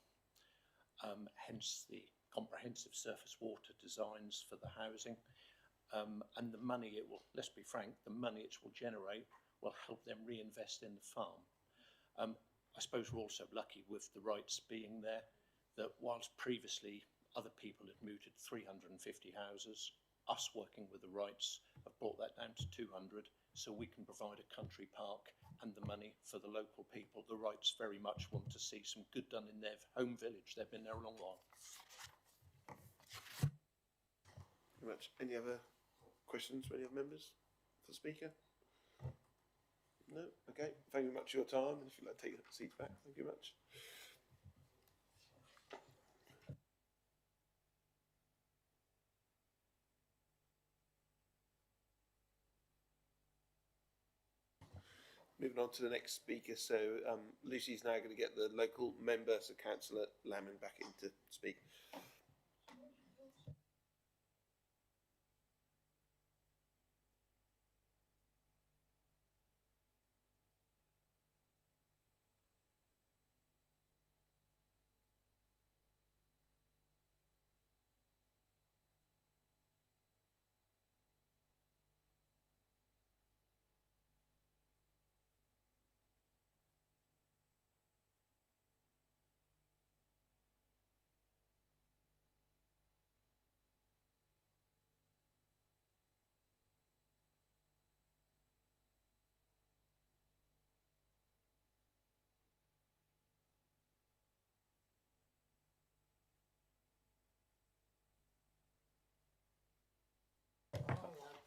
hence the comprehensive surface water designs for the housing. And the money it will, let's be frank, the money it will generate will help them reinvest in the farm. I suppose we're also lucky with the rights being there, that whilst previously other people had mooted 350 houses, us working with the rights have brought that down to 200, so we can provide a country park and the money for the local people. The rights very much want to see some good done in their home village. They've been there a long while. Very much. Any other questions from any other members for the speaker? No? Okay. Thank you very much for your time. And if you'd like to take your seats back, thank you very much. Moving on to the next speaker. So Lucy's now going to get the local member, so Councillor Lamond, back in to speak.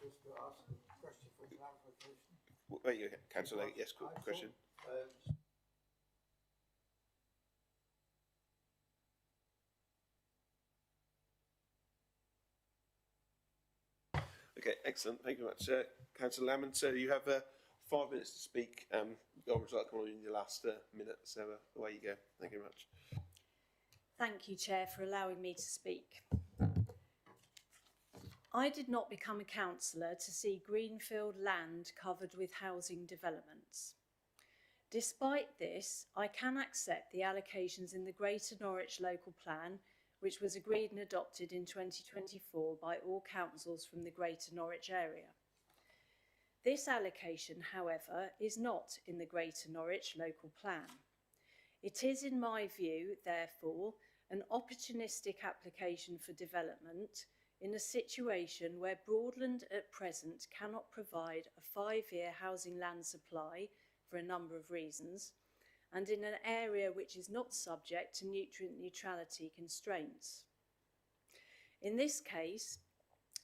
Just to ask a question for clarification. Wait, Councillor, yes, question. Okay, excellent. Thank you very much, Councillor Lamond. So you have 5 minutes to speak. Would you like to come on in your last minute? So away you go. Thank you very much. Thank you, Chair, for allowing me to speak. I did not become a councillor to see greenfield land covered with housing developments. Despite this, I can accept the allocations in the Greater Norwich Local Plan, which was agreed and adopted in 2024 by all councils from the Greater Norwich area. This allocation, however, is not in the Greater Norwich Local Plan. It is, in my view, therefore, an opportunistic application for development in a situation where Broadland at present cannot provide a 5-year housing land supply for a number of reasons, and in an area which is not subject to nutrient neutrality constraints. In this case,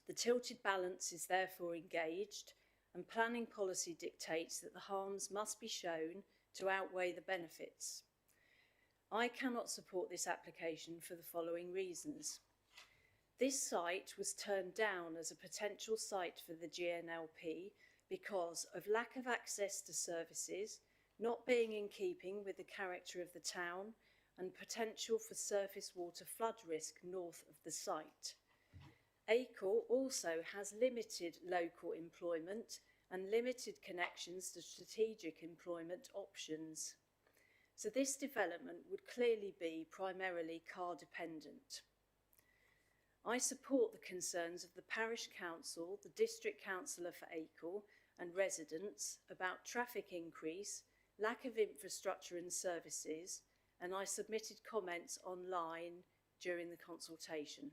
the tilted balance is therefore engaged, and planning policy dictates that the harms must be shown to outweigh the benefits. I cannot support this application for the following reasons. This site was turned down as a potential site for the GNLP because of lack of access to services, not being in keeping with the character of the town, and potential for surface water flood risk north of the site. Acle also has limited local employment and limited connections to strategic employment options. So this development would clearly be primarily car dependent. I support the concerns of the Parish Council, the District Councillor for Acle and residents about traffic increase, lack of infrastructure and services, and I submitted comments online during the consultation.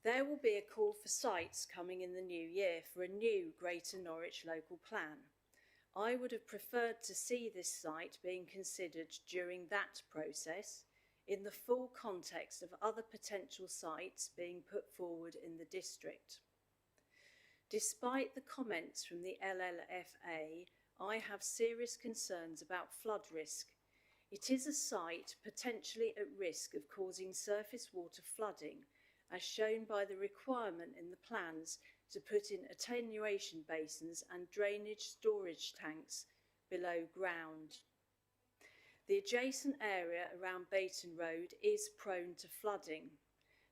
There will be a call for sites coming in the new year for a new Greater Norwich Local Plan. I would have preferred to see this site being considered during that process in the full context of other potential sites being put forward in the district. Despite the comments from the LLFA, I have serious concerns about flood risk. It is a site potentially at risk of causing surface water flooding, as shown by the requirement in the plans to put in attenuation basins and drainage storage tanks below ground. The adjacent area around Bayton Road is prone to flooding.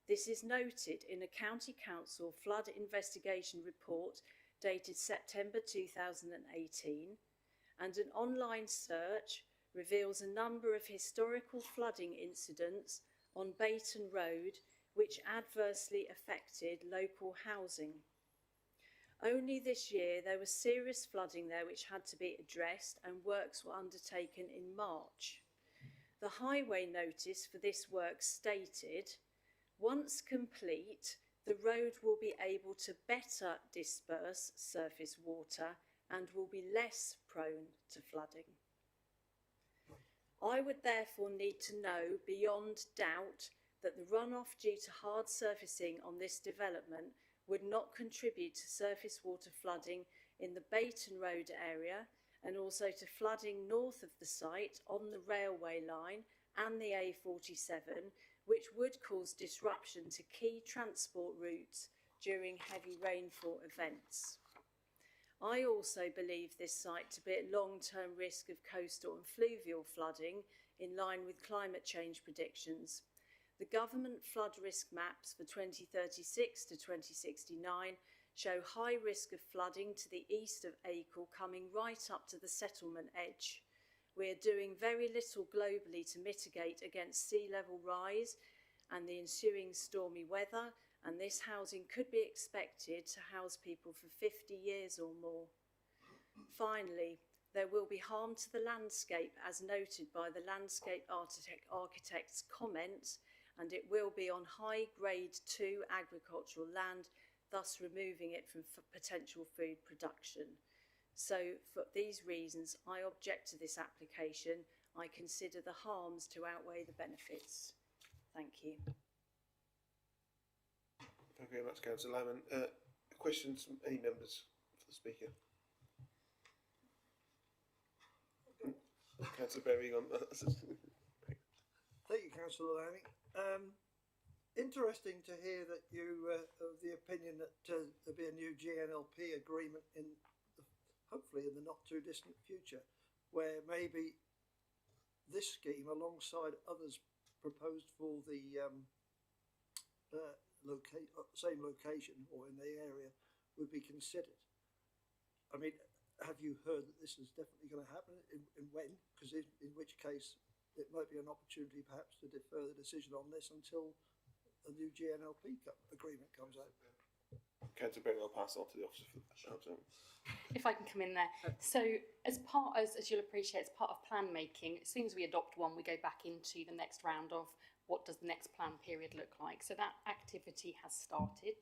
This is noted in a County Council flood investigation report dated September 2018, and an online search reveals a number of historical flooding incidents on Bayton Road which adversely affected local housing. Only this year there was serious flooding there which had to be addressed, and works were undertaken in March. The highway notice for this work stated, once complete, the road will be able to better disperse surface water and will be less prone to flooding. I would therefore need to know beyond doubt that the runoff due to hard surfacing on this development would not contribute to surface water flooding in the Bayton Road area, and also to flooding north of the site on the railway line and the A47, which would cause disruption to key transport routes during heavy rainfall events. I also believe this site to be at long-term risk of coastal and fluvial flooding in line with climate change predictions. The government flood risk maps for 2036 to 2069 show high risk of flooding to the east of Acle coming right up to the settlement edge. We are doing very little globally to mitigate against sea level rise and the ensuing stormy weather, and this housing could be expected to house people for 50 years or more. Finally, there will be harm to the landscape as noted by the landscape architect's comments, and it will be on high grade 2 agricultural land, thus removing it from potential food production. So for these reasons, I object to this application. I consider the harms to outweigh the benefits. Thank you. Thank you very much, Councillor Lamon. Questions from any members for the speaker? Councillor Berry on. Thank you, Councillor Laming. Interesting to hear that you of the opinion that there'll be a new GNLP agreement in the hopefully in the not too distant future, where maybe this scheme, alongside others proposed for the same location or in the area, would be considered. I mean, have you heard that this is definitely going to happen, and when? Because in which case it might be an opportunity perhaps to defer the decision on this until a new GNLP agreement comes out. Councillor Berry, I'll pass on to the officer for that. If I can come in there. So as you'll appreciate, as part of plan making, as soon as we adopt one, we go back into the next round of what does the next plan period look like. So that activity has started,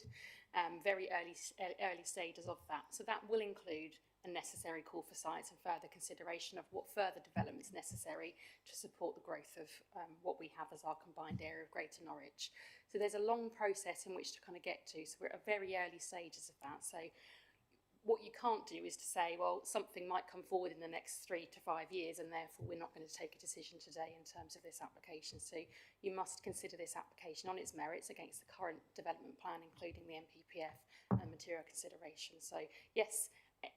very early stages of that. So that will include a necessary call for sites and further consideration of what further development is necessary to support the growth of what we have as our combined area of Greater Norwich. So there's a long process in which to kind of get to. So we're at very early stages of that. So what you can't do is to say, well, something might come forward in the next 3 to 5 years and therefore we're not going to take a decision today in terms of this application. So you must consider this application on its merits against the current development plan, including the MPPF and material consideration. So yes,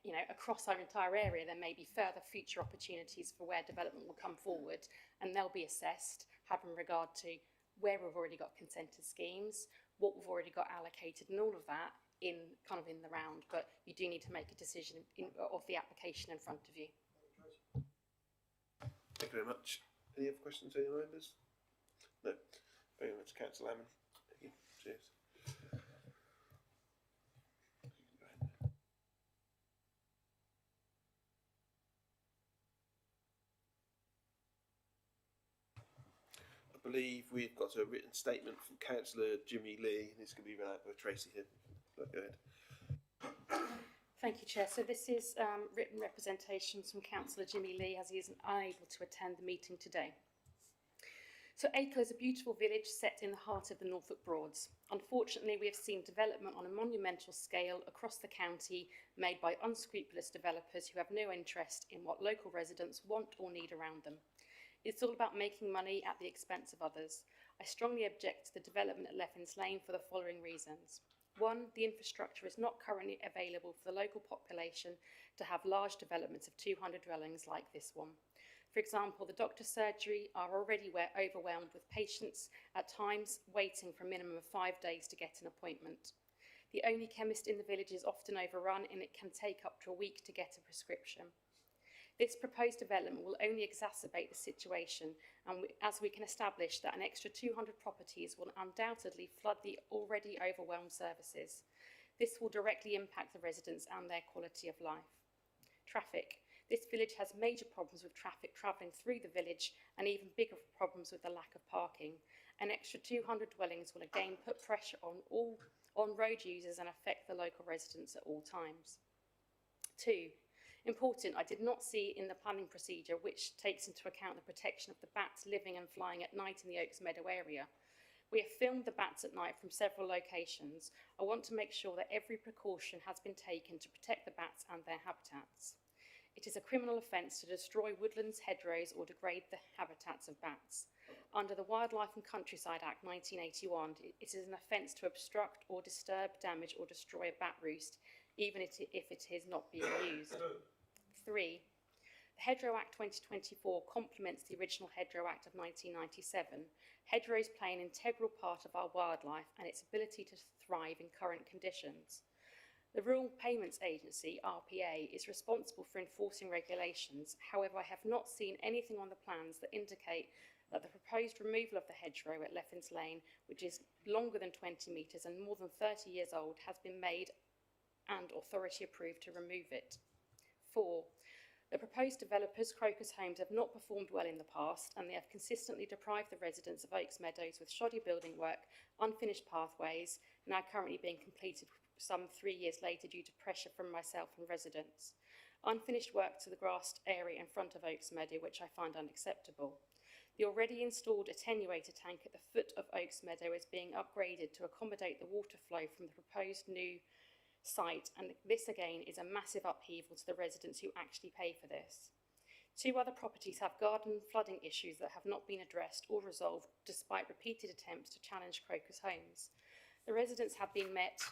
you know, across our entire area, there may be further future opportunities for where development will come forward, and they'll be assessed having regard to where we've already got consented schemes, what we've already got allocated, and all of that in the round. But you do need to make a decision of the application in front of you. Thank you very much. Any other questions, any members? No. Very much, Councillor Lamond. Thank you. Cheers. I believe we've got a written statement from Councillor Jimmy Lee, and it's going to be read out by Tracy here. Go ahead. Thank you, Chair. So this is written representations from Councillor Jimmy Lee, as he is unable to attend the meeting today. So Acle is a beautiful village set in the heart of the Norfolk Broads. Unfortunately, we have seen development on a monumental scale across the county made by unscrupulous developers who have no interest in what local residents want or need around them. It's all about making money at the expense of others. I strongly object to the development at Leffins Lane for the following reasons. 1, the infrastructure is not currently available for the local population to have large developments of 200 dwellings like this one. For example, the doctor's surgery are already overwhelmed with patients, at times waiting for a minimum of 5 days to get an appointment. The only chemist in the village is often overrun, and it can take up to a week to get a prescription. This proposed development will only exacerbate the situation, and as we can establish that an extra 200 properties will undoubtedly flood the already overwhelmed services. This will directly impact the residents and their quality of life. Traffic. This village has major problems with traffic travelling through the village, and even bigger problems with the lack of parking. An extra 200 dwellings will again put pressure on road users and affect the local residents at all times. 2. Important, I did not see in the planning procedure which takes into account the protection of the bats living and flying at night in the Oaks Meadow area. We have filmed the bats at night from several locations. I want to make sure that every precaution has been taken to protect the bats and their habitats. It is a criminal offence to destroy woodlands, hedgerows or degrade the habitats of bats. Under the Wildlife and Countryside Act 1981, it is an offence to obstruct or disturb, damage or destroy a bat roost, even if it is not being used. 3. The Hedgerow Act 2024 complements the original Hedgerow Act of 1997. Hedgerows play an integral part of our wildlife and its ability to thrive in current conditions. The Rural Payments Agency, RPA, is responsible for enforcing regulations. However, I have not seen anything on the plans that indicate that the proposed removal of the hedgerow at Leffins Lane, which is longer than 20 metres and more than 30 years old, has been made and authority approved to remove it. 4. The proposed developers, Crocus Homes, have not performed well in the past, and they have consistently deprived the residents of Oaks Meadows with shoddy building work, unfinished pathways, now currently being completed some 3 years later due to pressure from myself and residents. Unfinished work to the grassed area in front of Oaks Meadow, which I find unacceptable. The already installed attenuator tank at the foot of Oaks Meadow is being upgraded to accommodate the water flow from the proposed new site, and this again is a massive upheaval to the residents who actually pay for this. 2 other properties have garden flooding issues that have not been addressed or resolved despite repeated attempts to challenge Crocus Homes. The residents have been met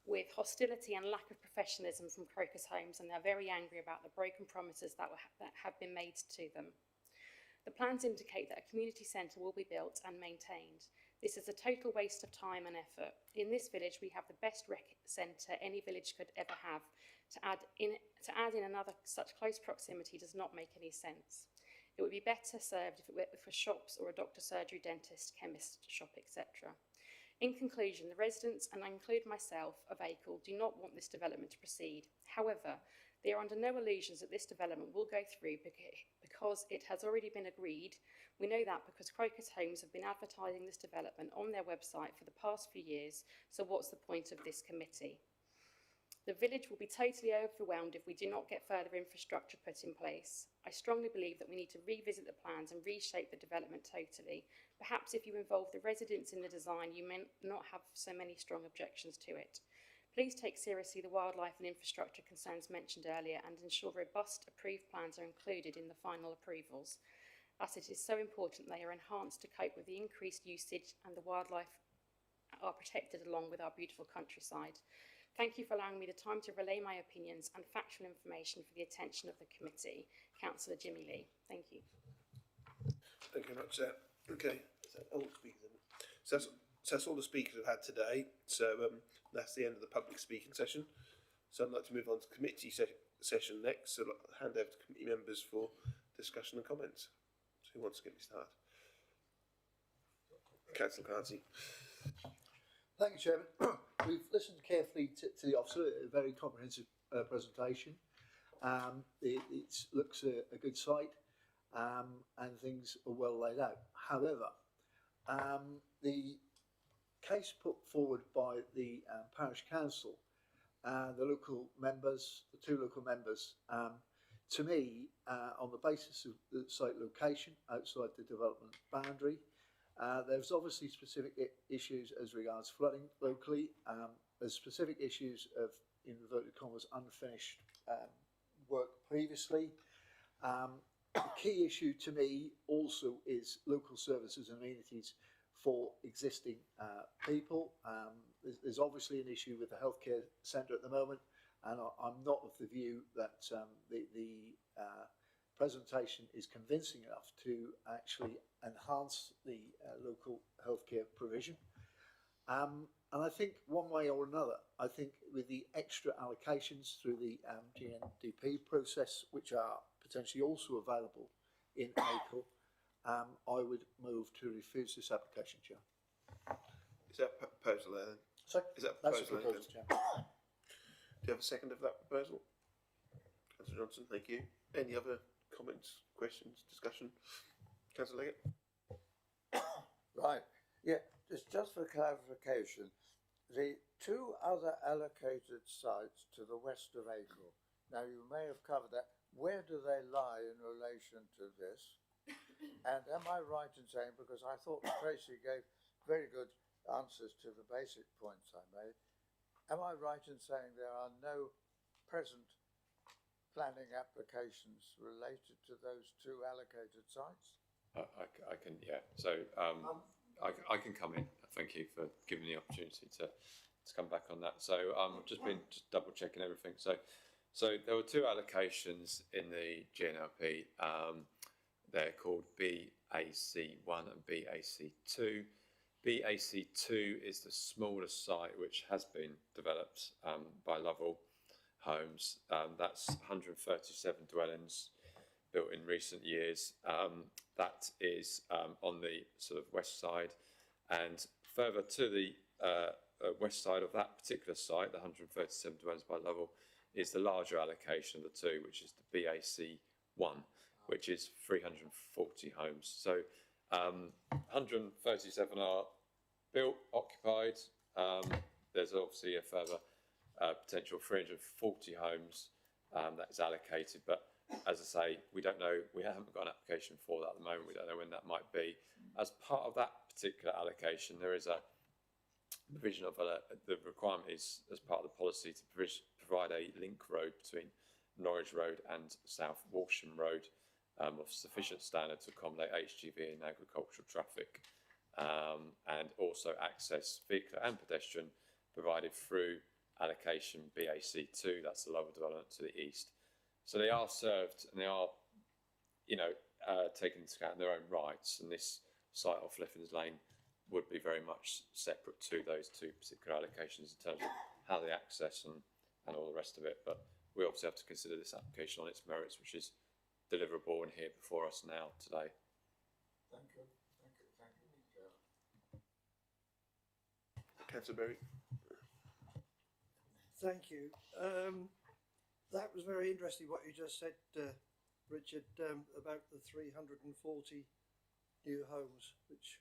with hostility and lack of professionalism from Crocus Homes, and they're very angry about the broken promises that have been made to them. The plans indicate that a community centre will be built and maintained. This is a total waste of time and effort. In this village, we have the best rec centre any village could ever have. To add in another such close proximity does not make any sense. It would be better served if it were for shops or a doctor, surgery, dentist, chemist shop, etc. In conclusion, the residents, and I include myself, of Acle do not want this development to proceed. However, they are under no illusions that this development will go through because it has already been agreed. We know that because Crocus Homes have been advertising this development on their website for the past few years, so what's the point of this committee? The village will be totally overwhelmed if we do not get further infrastructure put in place. I strongly believe that we need to revisit the plans and reshape the development totally. Perhaps if you involve the residents in the design, you may not have so many strong objections to it. Please take seriously the wildlife and infrastructure concerns mentioned earlier and ensure robust approved plans are included in the final approvals, as it is so important they are enhanced to cope with the increased usage and the wildlife are protected along with our beautiful countryside. Thank you for allowing me the time to relay my opinions and factual information for the attention of the committee. Councillor Jimmy Lee. Thank you. Thank you very much, Sir. Okay, so all speakers. So that's all the speakers we've had today. So that's the end of the public speaking session. So I'd like to move on to committee session next. So I'll hand over to committee members for discussion and comments. So who wants to get me started? Councillor Carty. Thank you, Chairman. We've listened carefully to the officer, a very comprehensive presentation. It looks a good site and things are well laid out. However, the case put forward by the parish council, the local members, the two local members, to me, on the basis of the site location outside the development boundary, there's obviously specific issues as regards flooding locally. There's specific issues of, in inverted commas, unfinished work previously. The key issue to me also is local services and amenities for existing people. There's obviously an issue with the healthcare centre at the moment, and I'm not of the view that the presentation is convincing enough to actually enhance the local healthcare provision. And I think one way or another, I think with the extra allocations through the GNDP process, which are potentially also available in April, I would move to refuse this application, Chair. Is that a proposal there then? Sorry? Is that a That's a proposal proposal, then? Chair. Do you have a second of that proposal? Councillor Johnson, thank you. Any other comments, questions, discussion? Councillor Leggett? Right, yeah, just for clarification, the two other allocated sites to the west of Acle, now you may have covered that, where do they lie in relation to this? And am I right in saying, because I thought Tracy gave very good answers to the basic points I made, am I right in saying there are no present planning applications related to those two allocated sites? I can, yeah. So I can come in. Thank you for giving me the opportunity to come back on that. So just double checking everything. So there were two allocations in the GNLP. They're called BAC1 and BAC2. BAC2 is the smallest site which has been developed by Lovell Homes. That's 137 dwellings built in recent years. That is on the sort of west side, and further to the west side of that particular site, the 137 dwellings by Lovell, is the larger allocation of the two, which is the BAC1, which is 340 homes. So 137 are built, occupied. There's obviously a further potential 340 homes that is allocated, but as I say, we don't know, we haven't got an application for that at the moment, we don't know when that might be. As part of that particular allocation, there is a provision of the requirement is, as part of the policy, to provide a link road between Norwich Road and South Walsham Road of sufficient standard to accommodate HGV and agricultural traffic, and also access vehicular and pedestrian provided through allocation BAC2, that's the lower development to the east. So they are served and they are, taken into account in their own rights, and this site off Liffins Lane would be very much separate to those two particular allocations in terms of how they access and all the rest of it. But we obviously have to consider this application on its merits, which is deliverable and here before us now today. Thank you. Chair. Councillor Berry. Thank you. That was very interesting what you just said, Richard, about the 340 new homes, which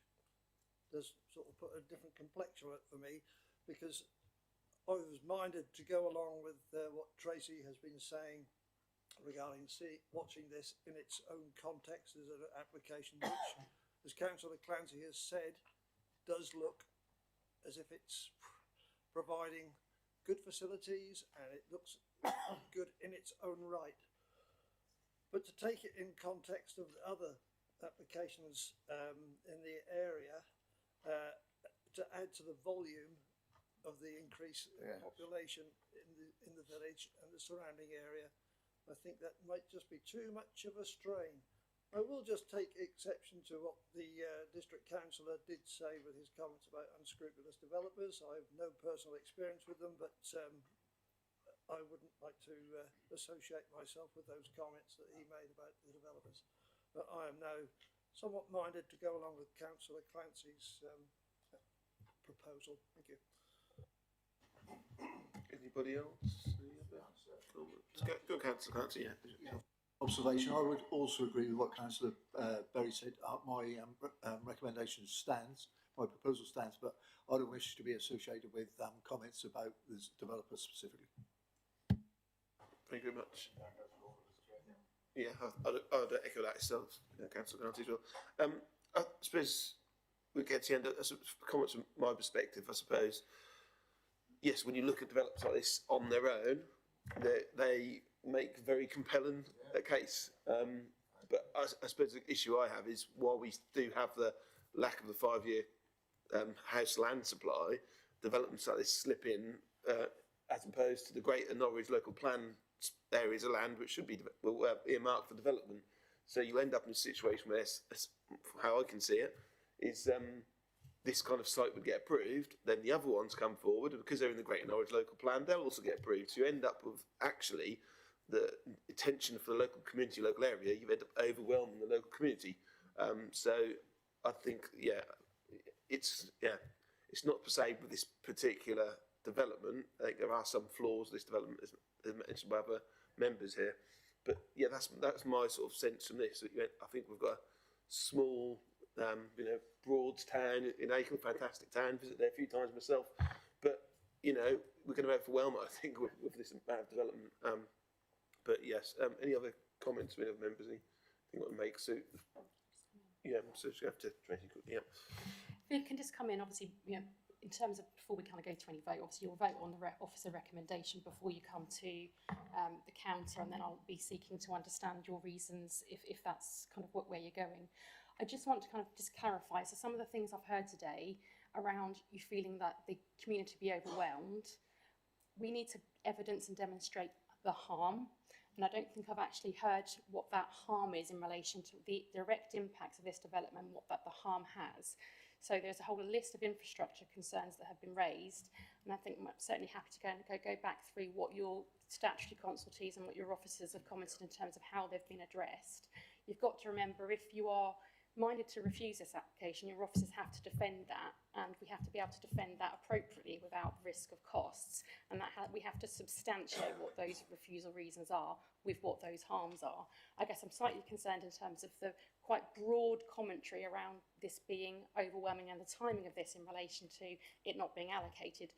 does sort of put a different complexion on it for me, because I was minded to go along with what Tracy has been saying regarding watching this in its own context as an application which, as Councillor Clancy has said, does look as if it's providing good facilities and it looks good in its own right. But to take it in context of the other applications in the area, to add to the volume of the increase in population in the village and the surrounding area, I think that might just be too much of a strain. I will just take exception to what the district councillor did say with his comments about unscrupulous developers. I have no personal experience with them, but I wouldn't like to associate myself with those comments that he made about the developers. But I am now somewhat minded to go along with Councillor Clancy's proposal. Thank you. Anybody else? Go Councillor Clancy, yeah. Observation, I would also agree with what Councillor Berry said. My recommendation stands, my proposal stands, but I don't wish to be associated with comments about the developer specifically. Thank you very much. Yeah, I'd echo that itself, Councillor Clancy as well. I suppose we get to the end of comments from my perspective, I suppose. Yes, when you look at developers like this on their own, they make a very compelling case. But I suppose the issue I have is while we do have the lack of the 5-year house land supply, developments like this slip in as opposed to the Greater Norwich local plan areas of land which should be earmarked for development. So you end up in a situation where, how I can see it, is this kind of site would get approved, then the other ones come forward, and because they're in the Greater Norwich local plan, they'll also get approved. So you end up with actually the attention for the local community, local area, you end up overwhelming the local community. So I think, it's not per se with this particular development. I think there are some flaws with this development, as mentioned by other members here. But yeah, that's my sort of sense from this. I think we've got a small, Broads town in Acle, fantastic town, visit there a few times myself. But, we're going to overwhelm it, I think, with this amount of development. But yes, any other comments from any other members? Anything want to make suit? Yeah, so just have to Tracy. Yeah. If you can just come in, obviously, in terms of before we kind of go to any vote, obviously you'll vote on the officer recommendation before you come to the counter, and then I'll be seeking to understand your reasons if that's kind of where you're going. I just want to kind of just clarify, so some of the things I've heard today around you feeling that the community be overwhelmed, we need to evidence and demonstrate the harm, and I don't think I've actually heard what that harm is in relation to the direct impacts of this development, what the harm has. So there's a whole list of infrastructure concerns that have been raised, and I think I'm certainly happy to go back through what your statutory consultees and what your officers have commented in terms of how they've been addressed. You've got to remember, if you are minded to refuse this application, your officers have to defend that, and we have to be able to defend that appropriately without risk of costs, and that we have to substantiate what those refusal reasons are with what those harms are. I guess I'm slightly concerned in terms of the quite broad commentary around this being overwhelming and the timing of this in relation to it not being allocated.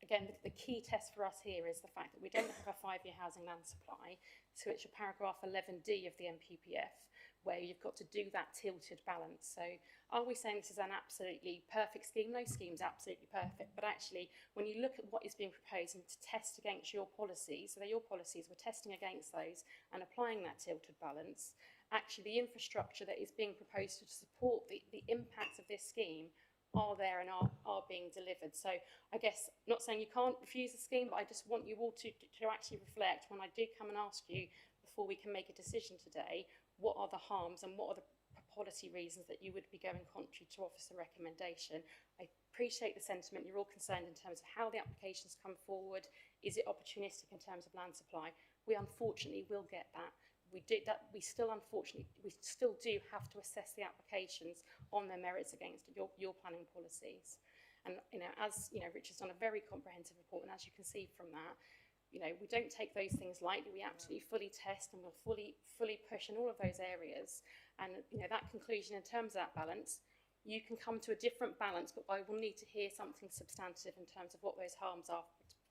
Again, the key test for us here is the fact that we don't have a 5-year housing land supply, so it's your paragraph 11D of the NPPF, where you've got to do that tilted balance. So are we saying this is an absolutely perfect scheme? No scheme's absolutely perfect, but actually when you look at what is being proposed and to test against your policies, so they're your policies, we're testing against those and applying that tilted balance, actually the infrastructure that is being proposed to support the impacts of this scheme are there and are being delivered. So I guess, not saying you can't refuse the scheme, but I just want you all to actually reflect when I do come and ask you, before we can make a decision today, what are the harms and what are the policy reasons that you would be going contrary to officer recommendation. I appreciate the sentiment. You're all concerned in terms of how the applications come forward. Is it opportunistic in terms of land supply? We unfortunately will get that. We still do have to assess the applications on their merits against your planning policies. And as Richard's done a very comprehensive report, and as you can see from that, we don't take those things lightly. We absolutely fully test and we'll fully push in all of those areas. And that conclusion in terms of that balance, you can come to a different balance, but I will need to hear something substantive in terms of what those harms are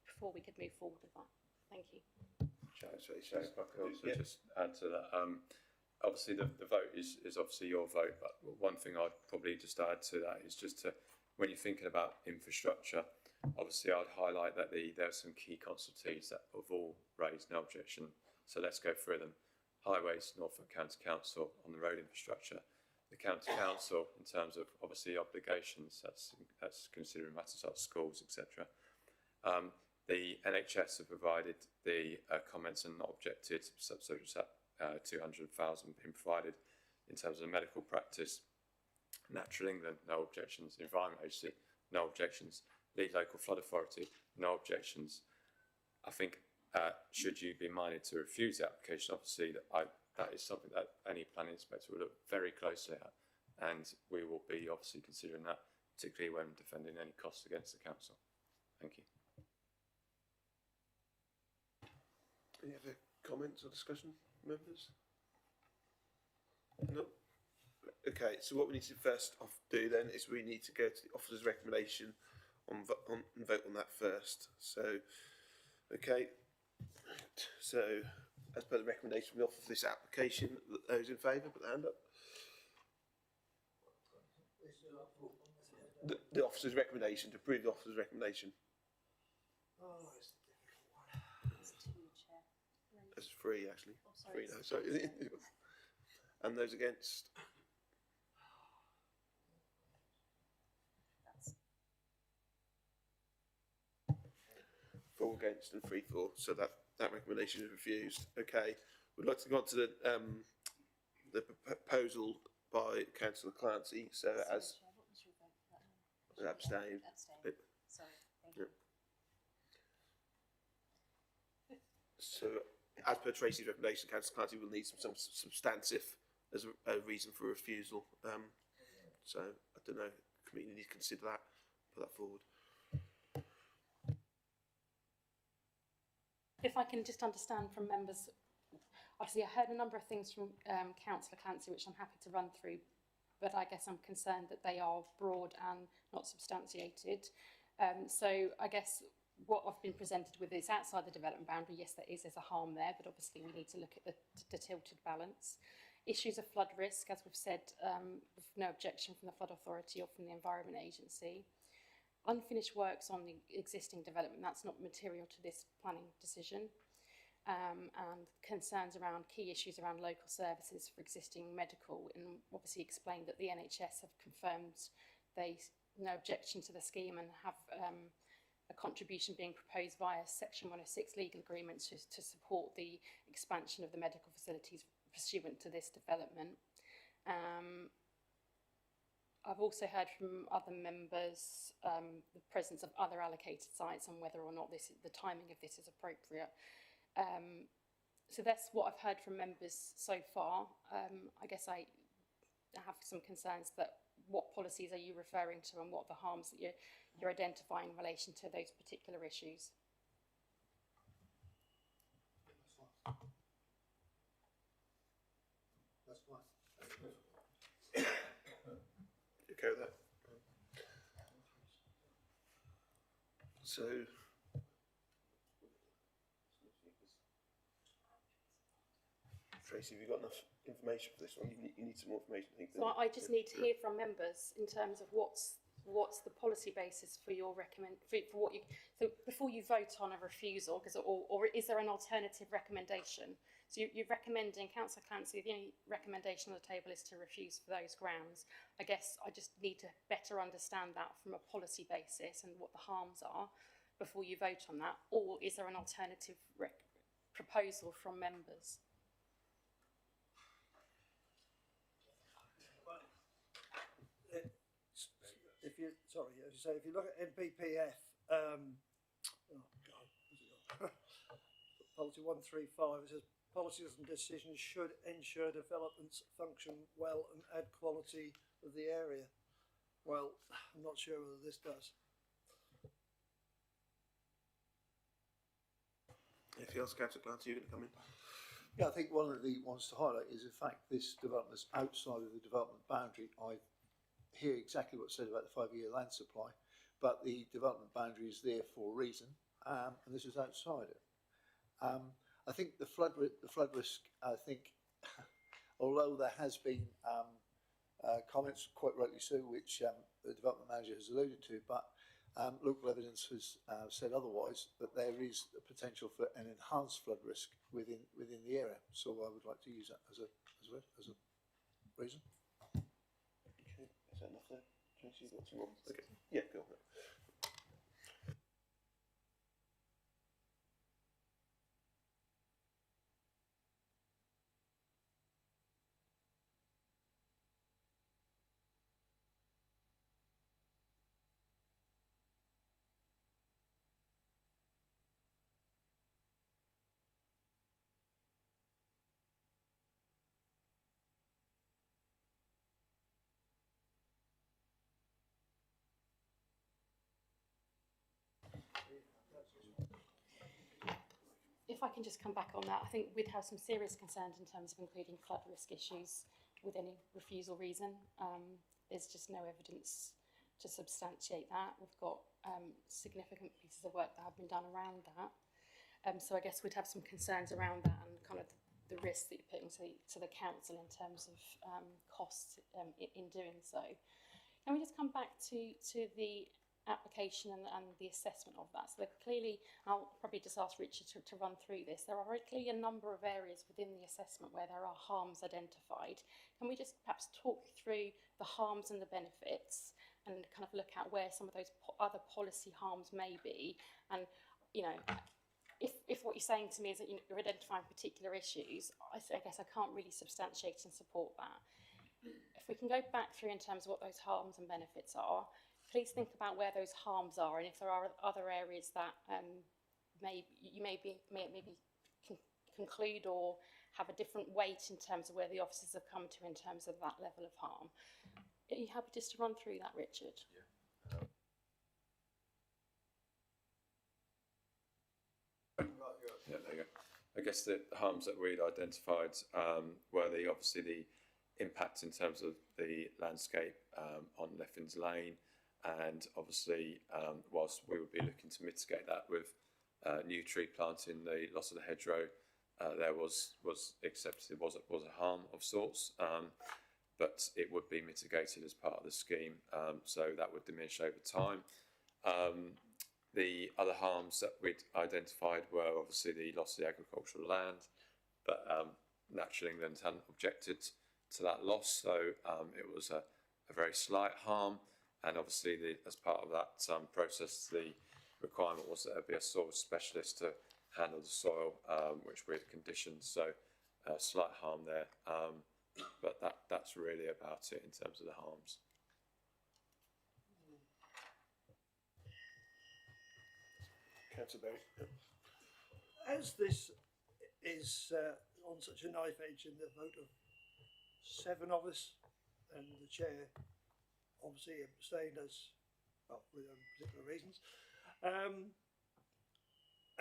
before we could move forward with that. Thank you. So if I could also just add to that, obviously the vote is obviously your vote, but one thing I'd probably just add to that is just to, when you're thinking about infrastructure, obviously I'd highlight that there are some key constituencies that have all raised no objection. So let's go through them. Highways, Norfolk County Council on the road infrastructure. The County Council in terms of obviously obligations, that's considering matters like schools, etc. The NHS have provided the comments and not objected, so it's at 200,000 being provided in terms of medical practice. Natural England, no objections. Environment Agency, no objections. Lead Local Flood Authority, no objections. I think should you be minded to refuse the application, obviously that is something that any planning inspector will look very closely at, and we will be obviously considering that, particularly when defending any costs against the council. Thank you. Any other comments or discussion, members? No? Okay, so what we need to first off do then is we need to go to the officer's recommendation and vote on that first. So, okay, so as per the recommendation we offer for this application, those in favour, put their hand up. The officer's recommendation, to approve the officer's recommendation. Oh, it's a difficult one. It's two, Chair. That's three, actually. Oh, sorry. Three, no, sorry. And those against? That's 4 against and 3 for. So that recommendation is refused. Okay, we'd like to go on to the proposal by Councillor Clancy. So sorry, as Chair, what was your vote for that one? abstain. Abstain. Sorry, thank you. So as per Tracy's recommendation, Councillor Clancy will need some substantive as a reason for refusal. So I don't know, committee need to consider that, put that forward. If I can just understand from members, obviously I heard a number of things from Councillor Clancy, which I'm happy to run through, but I guess I'm concerned that they are broad and not substantiated. So I guess what I've been presented with is outside the development boundary. Yes, there's a harm there, but obviously we need to look at the tilted balance. Issues of flood risk, as we've said, with no objection from the Flood Authority or from the Environment Agency. Unfinished works on the existing development, that's not material to this planning decision. And concerns around key issues around local services for existing medical, and obviously explained that the NHS have confirmed no objection to the scheme and have a contribution being proposed via Section 106 legal agreements to support the expansion of the medical facilities pursuant to this development. I've also heard from other members the presence of other allocated sites and whether or not the timing of this is appropriate. So that's what I've heard from members so far. I guess I have some concerns that what policies are you referring to and what are the harms that you're identifying in relation to those particular issues? That's fine. Okay with that? So Tracy, have you got enough information for this one? You need some more information, I think. So I just need to hear from members in terms of what's the policy basis for your for what you. So before you vote on a refusal, or is there an alternative recommendation So you're recommending, Councillor Clancy, the only recommendation on the table is to refuse for those grounds. I guess I just need to better understand that from a policy basis and what the harms are before you vote on that. Or is there an alternative proposal from members? If you look at NPPF, policy 135, it says policies and decisions should ensure developments function well and add quality of the area. Well, I'm not sure whether this does. Anything else, Councillor Clancy, you're going to come in? Yeah, I think one of the ones to highlight is the fact this development is outside of the development boundary. I hear exactly what's said about the 5-year land supply, but the development boundary is there for a reason, and this is outside it. I think the flood risk, I think, although there has been comments, quite rightly so, which the development manager has alluded to, but local evidence has said otherwise, that there is a potential for an enhanced flood risk within the area. So I would like to use that as a reason. Okay, is that enough there? Tracy, what's wrong? Okay, yeah, go on. If I can just come back on that, I think we'd have some serious concerns in terms of including flood risk issues with any refusal reason. There's just no evidence to substantiate that. We've got significant pieces of work that have been done around that. So I guess we'd have some concerns around that and kind of the risks that you're putting to the council in terms of costs in doing so. Can we just come back to the application and the assessment of that? So clearly, I'll probably just ask Richard to run through this. There are very clearly a number of areas within the assessment where there are harms identified. Can we just perhaps talk through the harms and the benefits and kind of look at where some of those other policy harms may be? And, you know, if what you're saying to me is that you're identifying particular issues, I guess I can't really substantiate and support that. If we can go back through in terms of what those harms and benefits are, please think about where those harms are, and if there are other areas that you maybe conclude or have a different weight in terms of where the officers have come to in terms of that level of harm. Are you happy just to run through that, Richard? Yeah. Yeah, there you go. I guess the harms that we'd identified were obviously the impact in terms of the landscape on Leffins Lane, and obviously whilst we would be looking to mitigate that with new tree planting, the loss of the hedgerow there was accepted, was a harm of sorts, but it would be mitigated as part of the scheme, so that would diminish over time. The other harms that we'd identified were obviously the loss of the agricultural land, but naturally England hadn't objected to that loss, so it was a very slight harm, and obviously as part of that process, the requirement was that there be a soil specialist to handle the soil, which we had conditioned, so slight harm there, but that's really about it in terms of the harms. Councillor Berry. As this is on such a knife edge in the vote of 7 of us, and the chair obviously abstained as well for particular reasons, and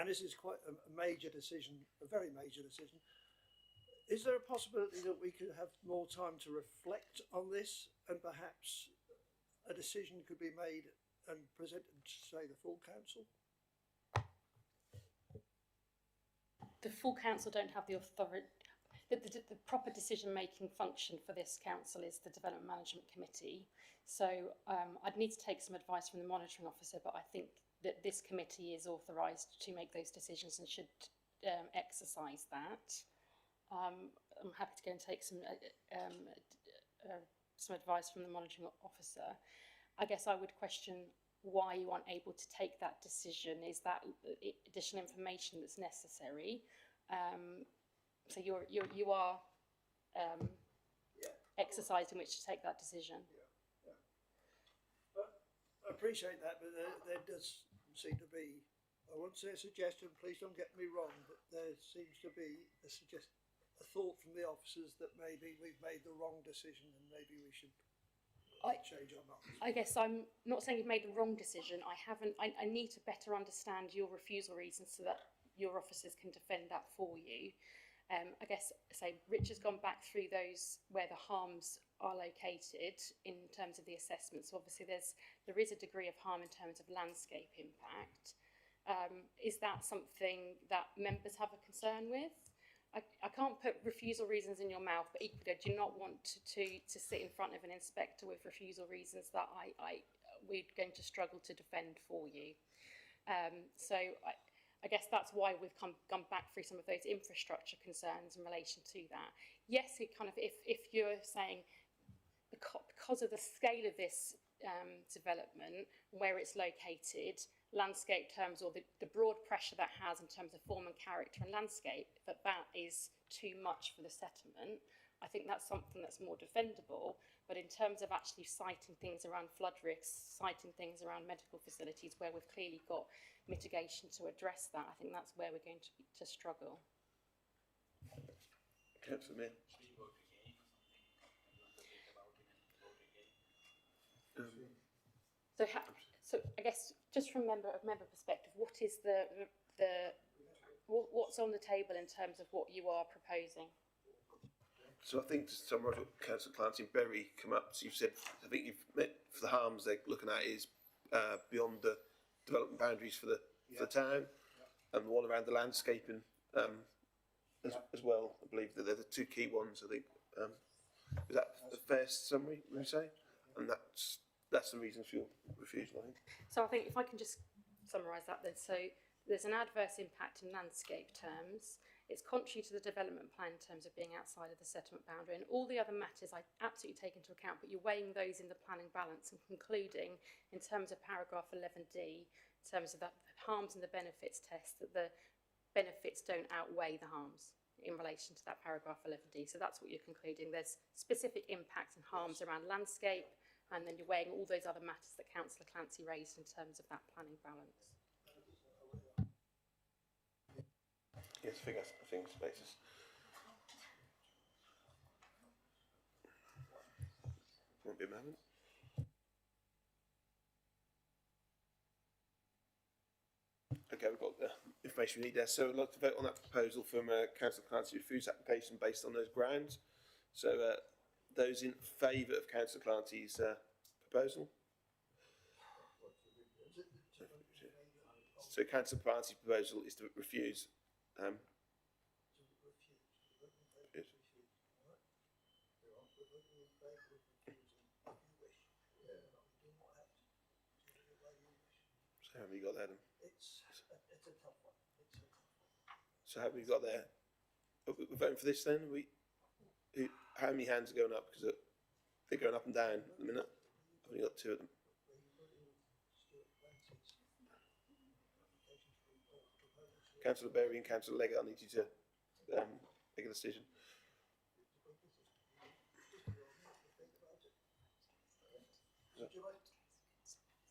this is quite a major decision, a very major decision. Is there a possibility that we could have more time to reflect on this, and perhaps a decision could be made and presented to, say, the full council? The full council don't have the authority. The proper decision-making function for this council is the Development Management Committee. So I'd need to take some advice from the monitoring officer, but I think that this committee is authorised to make those decisions and should exercise that. I'm happy to go and take some advice from the monitoring officer. I guess I would question why you aren't able to take that decision. Is that additional information that's necessary? So you are exercised in which to take that decision. But I appreciate that, but there does seem to be, I won't say a suggestion, please don't get me wrong, but there seems to be a thought from the officers that maybe we've made the wrong decision and maybe we should change our minds. I guess I'm not saying you've made the wrong decision. I need to better understand your refusal reasons so that your officers can defend that for you. I guess, Rich has gone back through those where the harms are located in terms of the assessment. So obviously there is a degree of harm in terms of landscape impact. Is that something that members have a concern with? I can't put refusal reasons in your mouth, but equally I do not want to sit in front of an inspector with refusal reasons that we're going to struggle to defend for you. So I guess that's why we've gone back through some of those infrastructure concerns in relation to that. Yes, it kind of, if you're saying because of the scale of this development, where it's located, landscape terms or the broad pressure that has in terms of form and character and landscape, that is too much for the settlement, I think that's something that's more defendable. But in terms of actually citing things around flood risks, citing things around medical facilities where we've clearly got mitigation to address that, I think that's where we're going to struggle. Councillor Mayor. So I guess just from member perspective, what is what's on the table in terms of what you are proposing? So I think to summarise what Councillor Clancy and Berry come up, so you've said, I think you've met for the harms they're looking at is beyond the development boundaries for the town, and the one around the landscaping as well. I believe that they're the two key ones. I think is that a fair summary? Would you say? And that's the reason for your refusal, I think. So I think if I can just summarise that then. So there's an adverse impact in landscape terms. It's contrary to the development plan in terms of being outside of the settlement boundary, and all the other matters I absolutely take into account, but you're weighing those in the planning balance and concluding in terms of paragraph 11D, in terms of the harms and the benefits test, that the benefits don't outweigh the harms in relation to that paragraph 11D. So that's what you're concluding. There's specific impacts and harms around landscape, and then you're weighing all those other matters that Councillor Clancy raised in terms of that planning balance. Yes, I think spaces. Won't be a moment. Okay, we've got the information we need there. So I'd like to vote on that proposal from Councillor Clancy refuse application based on those grounds. So those in favour of Councillor Clancy's proposal? So Councillor Clancy's proposal is to refuse. So how have you got there then? It's a tough one. So how have we got there? We're voting for this then? How many hands are going up? Because they're going up and down at the minute. I've only got two of them. Councillor Berry and Councillor Leggett, I need you to make a decision.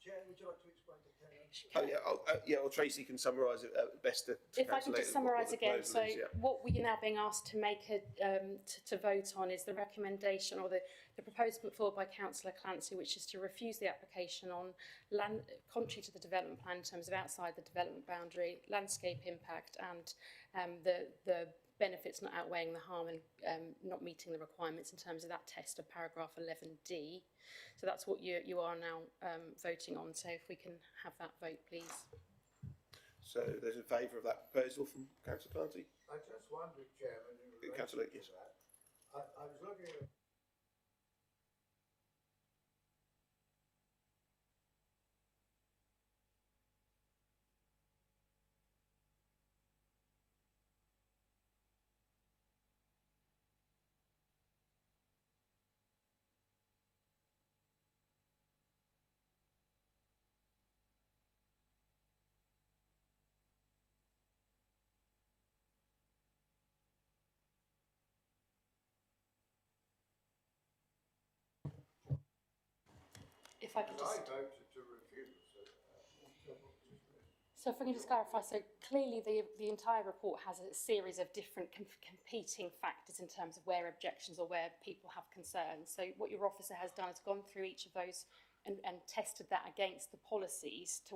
Chair, would you like to explain to Well, Tracy can summarise it best. If I can just summarise again, so what we are now being asked to make to vote on is the recommendation or the proposal put forward by Councillor Clancy, which is to refuse the application on land contrary to the development plan in terms of outside the development boundary, landscape impact, and the benefits not outweighing the harm and not meeting the requirements in terms of that test of paragraph 11D. So that's what you are now voting on. So if we can have that vote, please. So those in favour of that proposal from Councillor Clancy? I just wondered, Chairman, in relation Councillor, to yes. that, I was looking at I could just... voted to refuse. So if I can just clarify, so clearly the entire report has a series of different competing factors in terms of where objections or where people have concerns. So what your officer has done is gone through each of those and tested that against the policies to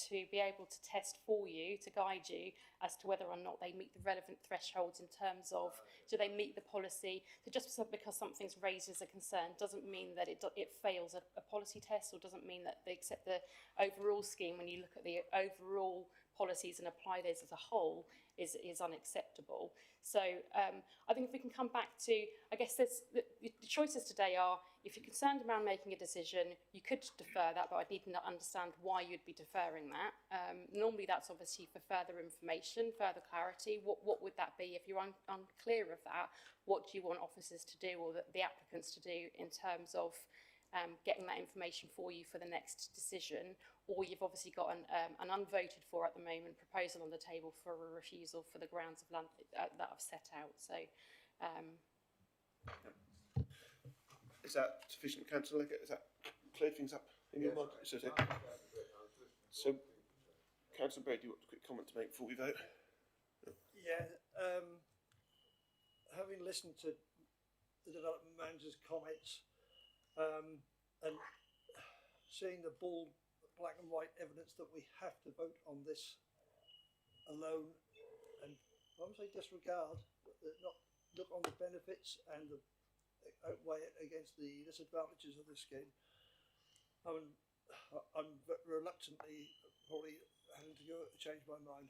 be able to test for you, to guide you as to whether or not they meet the relevant thresholds in terms of, do they meet the policy? So just because something's raised as a concern doesn't mean that it fails a policy test, or doesn't mean that they accept the overall scheme when you look at the overall policies and apply those as a whole is unacceptable. So I think if we can come back to, I guess the choices today are, if you're concerned around making a decision, you could defer that, but I'd need to understand why you'd be deferring that. Normally that's obviously for further information, further clarity. What would that be? If you're unclear of that, what do you want officers to do, or the applicants to do, in terms of getting that information for you for the next decision? Or you've obviously got an unvoted for at the moment proposal on the table for a refusal for the grounds of land that I've set out. So is that sufficient, Councillor Leggett? Is that cleared things up in your mind? So Councillor Berry, do you want a quick comment to make before we vote? Yeah, having listened to the development manager's comments and seeing the bold black and white evidence that we have to vote on this alone, and I won't say disregard, but not look on the benefits and outweigh it against the disadvantages of this scheme. I'm reluctantly probably having to change my mind.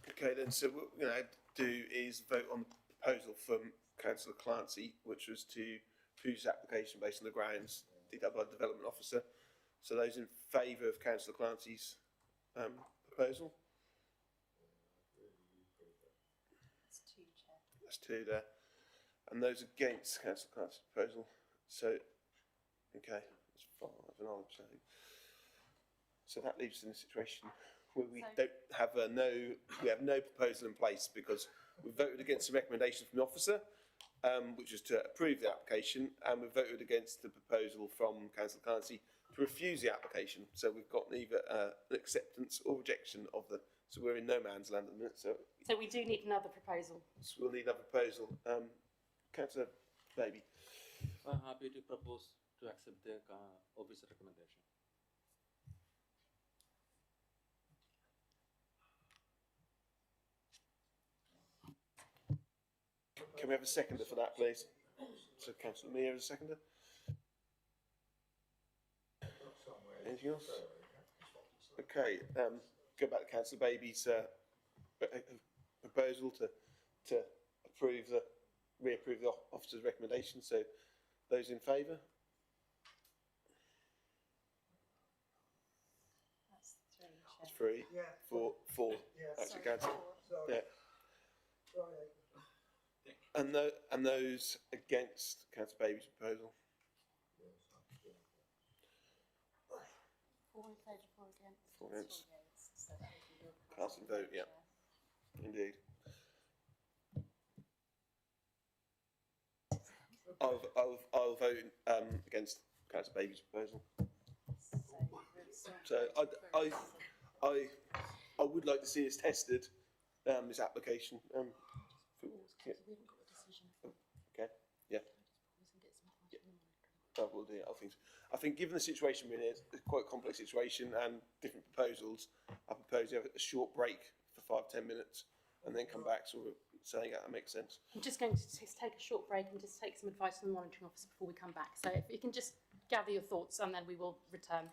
Okay then, so what we're going to do is vote on the proposal from Councillor Clancy, which was to refuse the application based on the grounds detailed by the Development Officer. So those in favour of Councillor Clancy's proposal? That's two, Chair. That's two there. And those against Councillor Clancy's proposal? So, okay, that's 5 and I'm saying. So that leaves us in a situation where we have no proposal in place, because we voted against the recommendation from the officer, which was to approve the application, and we voted against the proposal from Councillor Clancy to refuse the application. So we've got neither an acceptance or rejection of the. So we're in no man's land at the minute. So we do need another proposal. So we'll need another proposal. Councillor Baby. I'm happy to propose to accept the officer recommendation. Can we have a seconder for that, please? So Councillor Meir is a seconder. Anything else? Okay, go back to Councillor Baby's proposal to reapprove the officer's recommendation. So those in favour? That's three, Chair. That's 3. Yeah. 4. Yeah. Actually, Sorry, Councillor. 4. Yeah. Sorry. And those against Councillor Baby's proposal? 4 in favour, 4 against. 4 against. So that would be your Casting vote, yeah. Chair. Indeed. I'll vote against Councillor Baby's proposal. So I would like to see us tested, this application. We haven't got a decision. Okay, yeah. We'll do it. I think given the situation we're in, it's quite a complex situation and different proposals, I propose you have a short break for 5-10 minutes and then come back sort of saying that makes sense. I'm just going to take a short break and just take some advice from the monitoring officer before we come back. So if you can just gather your thoughts and then we will return.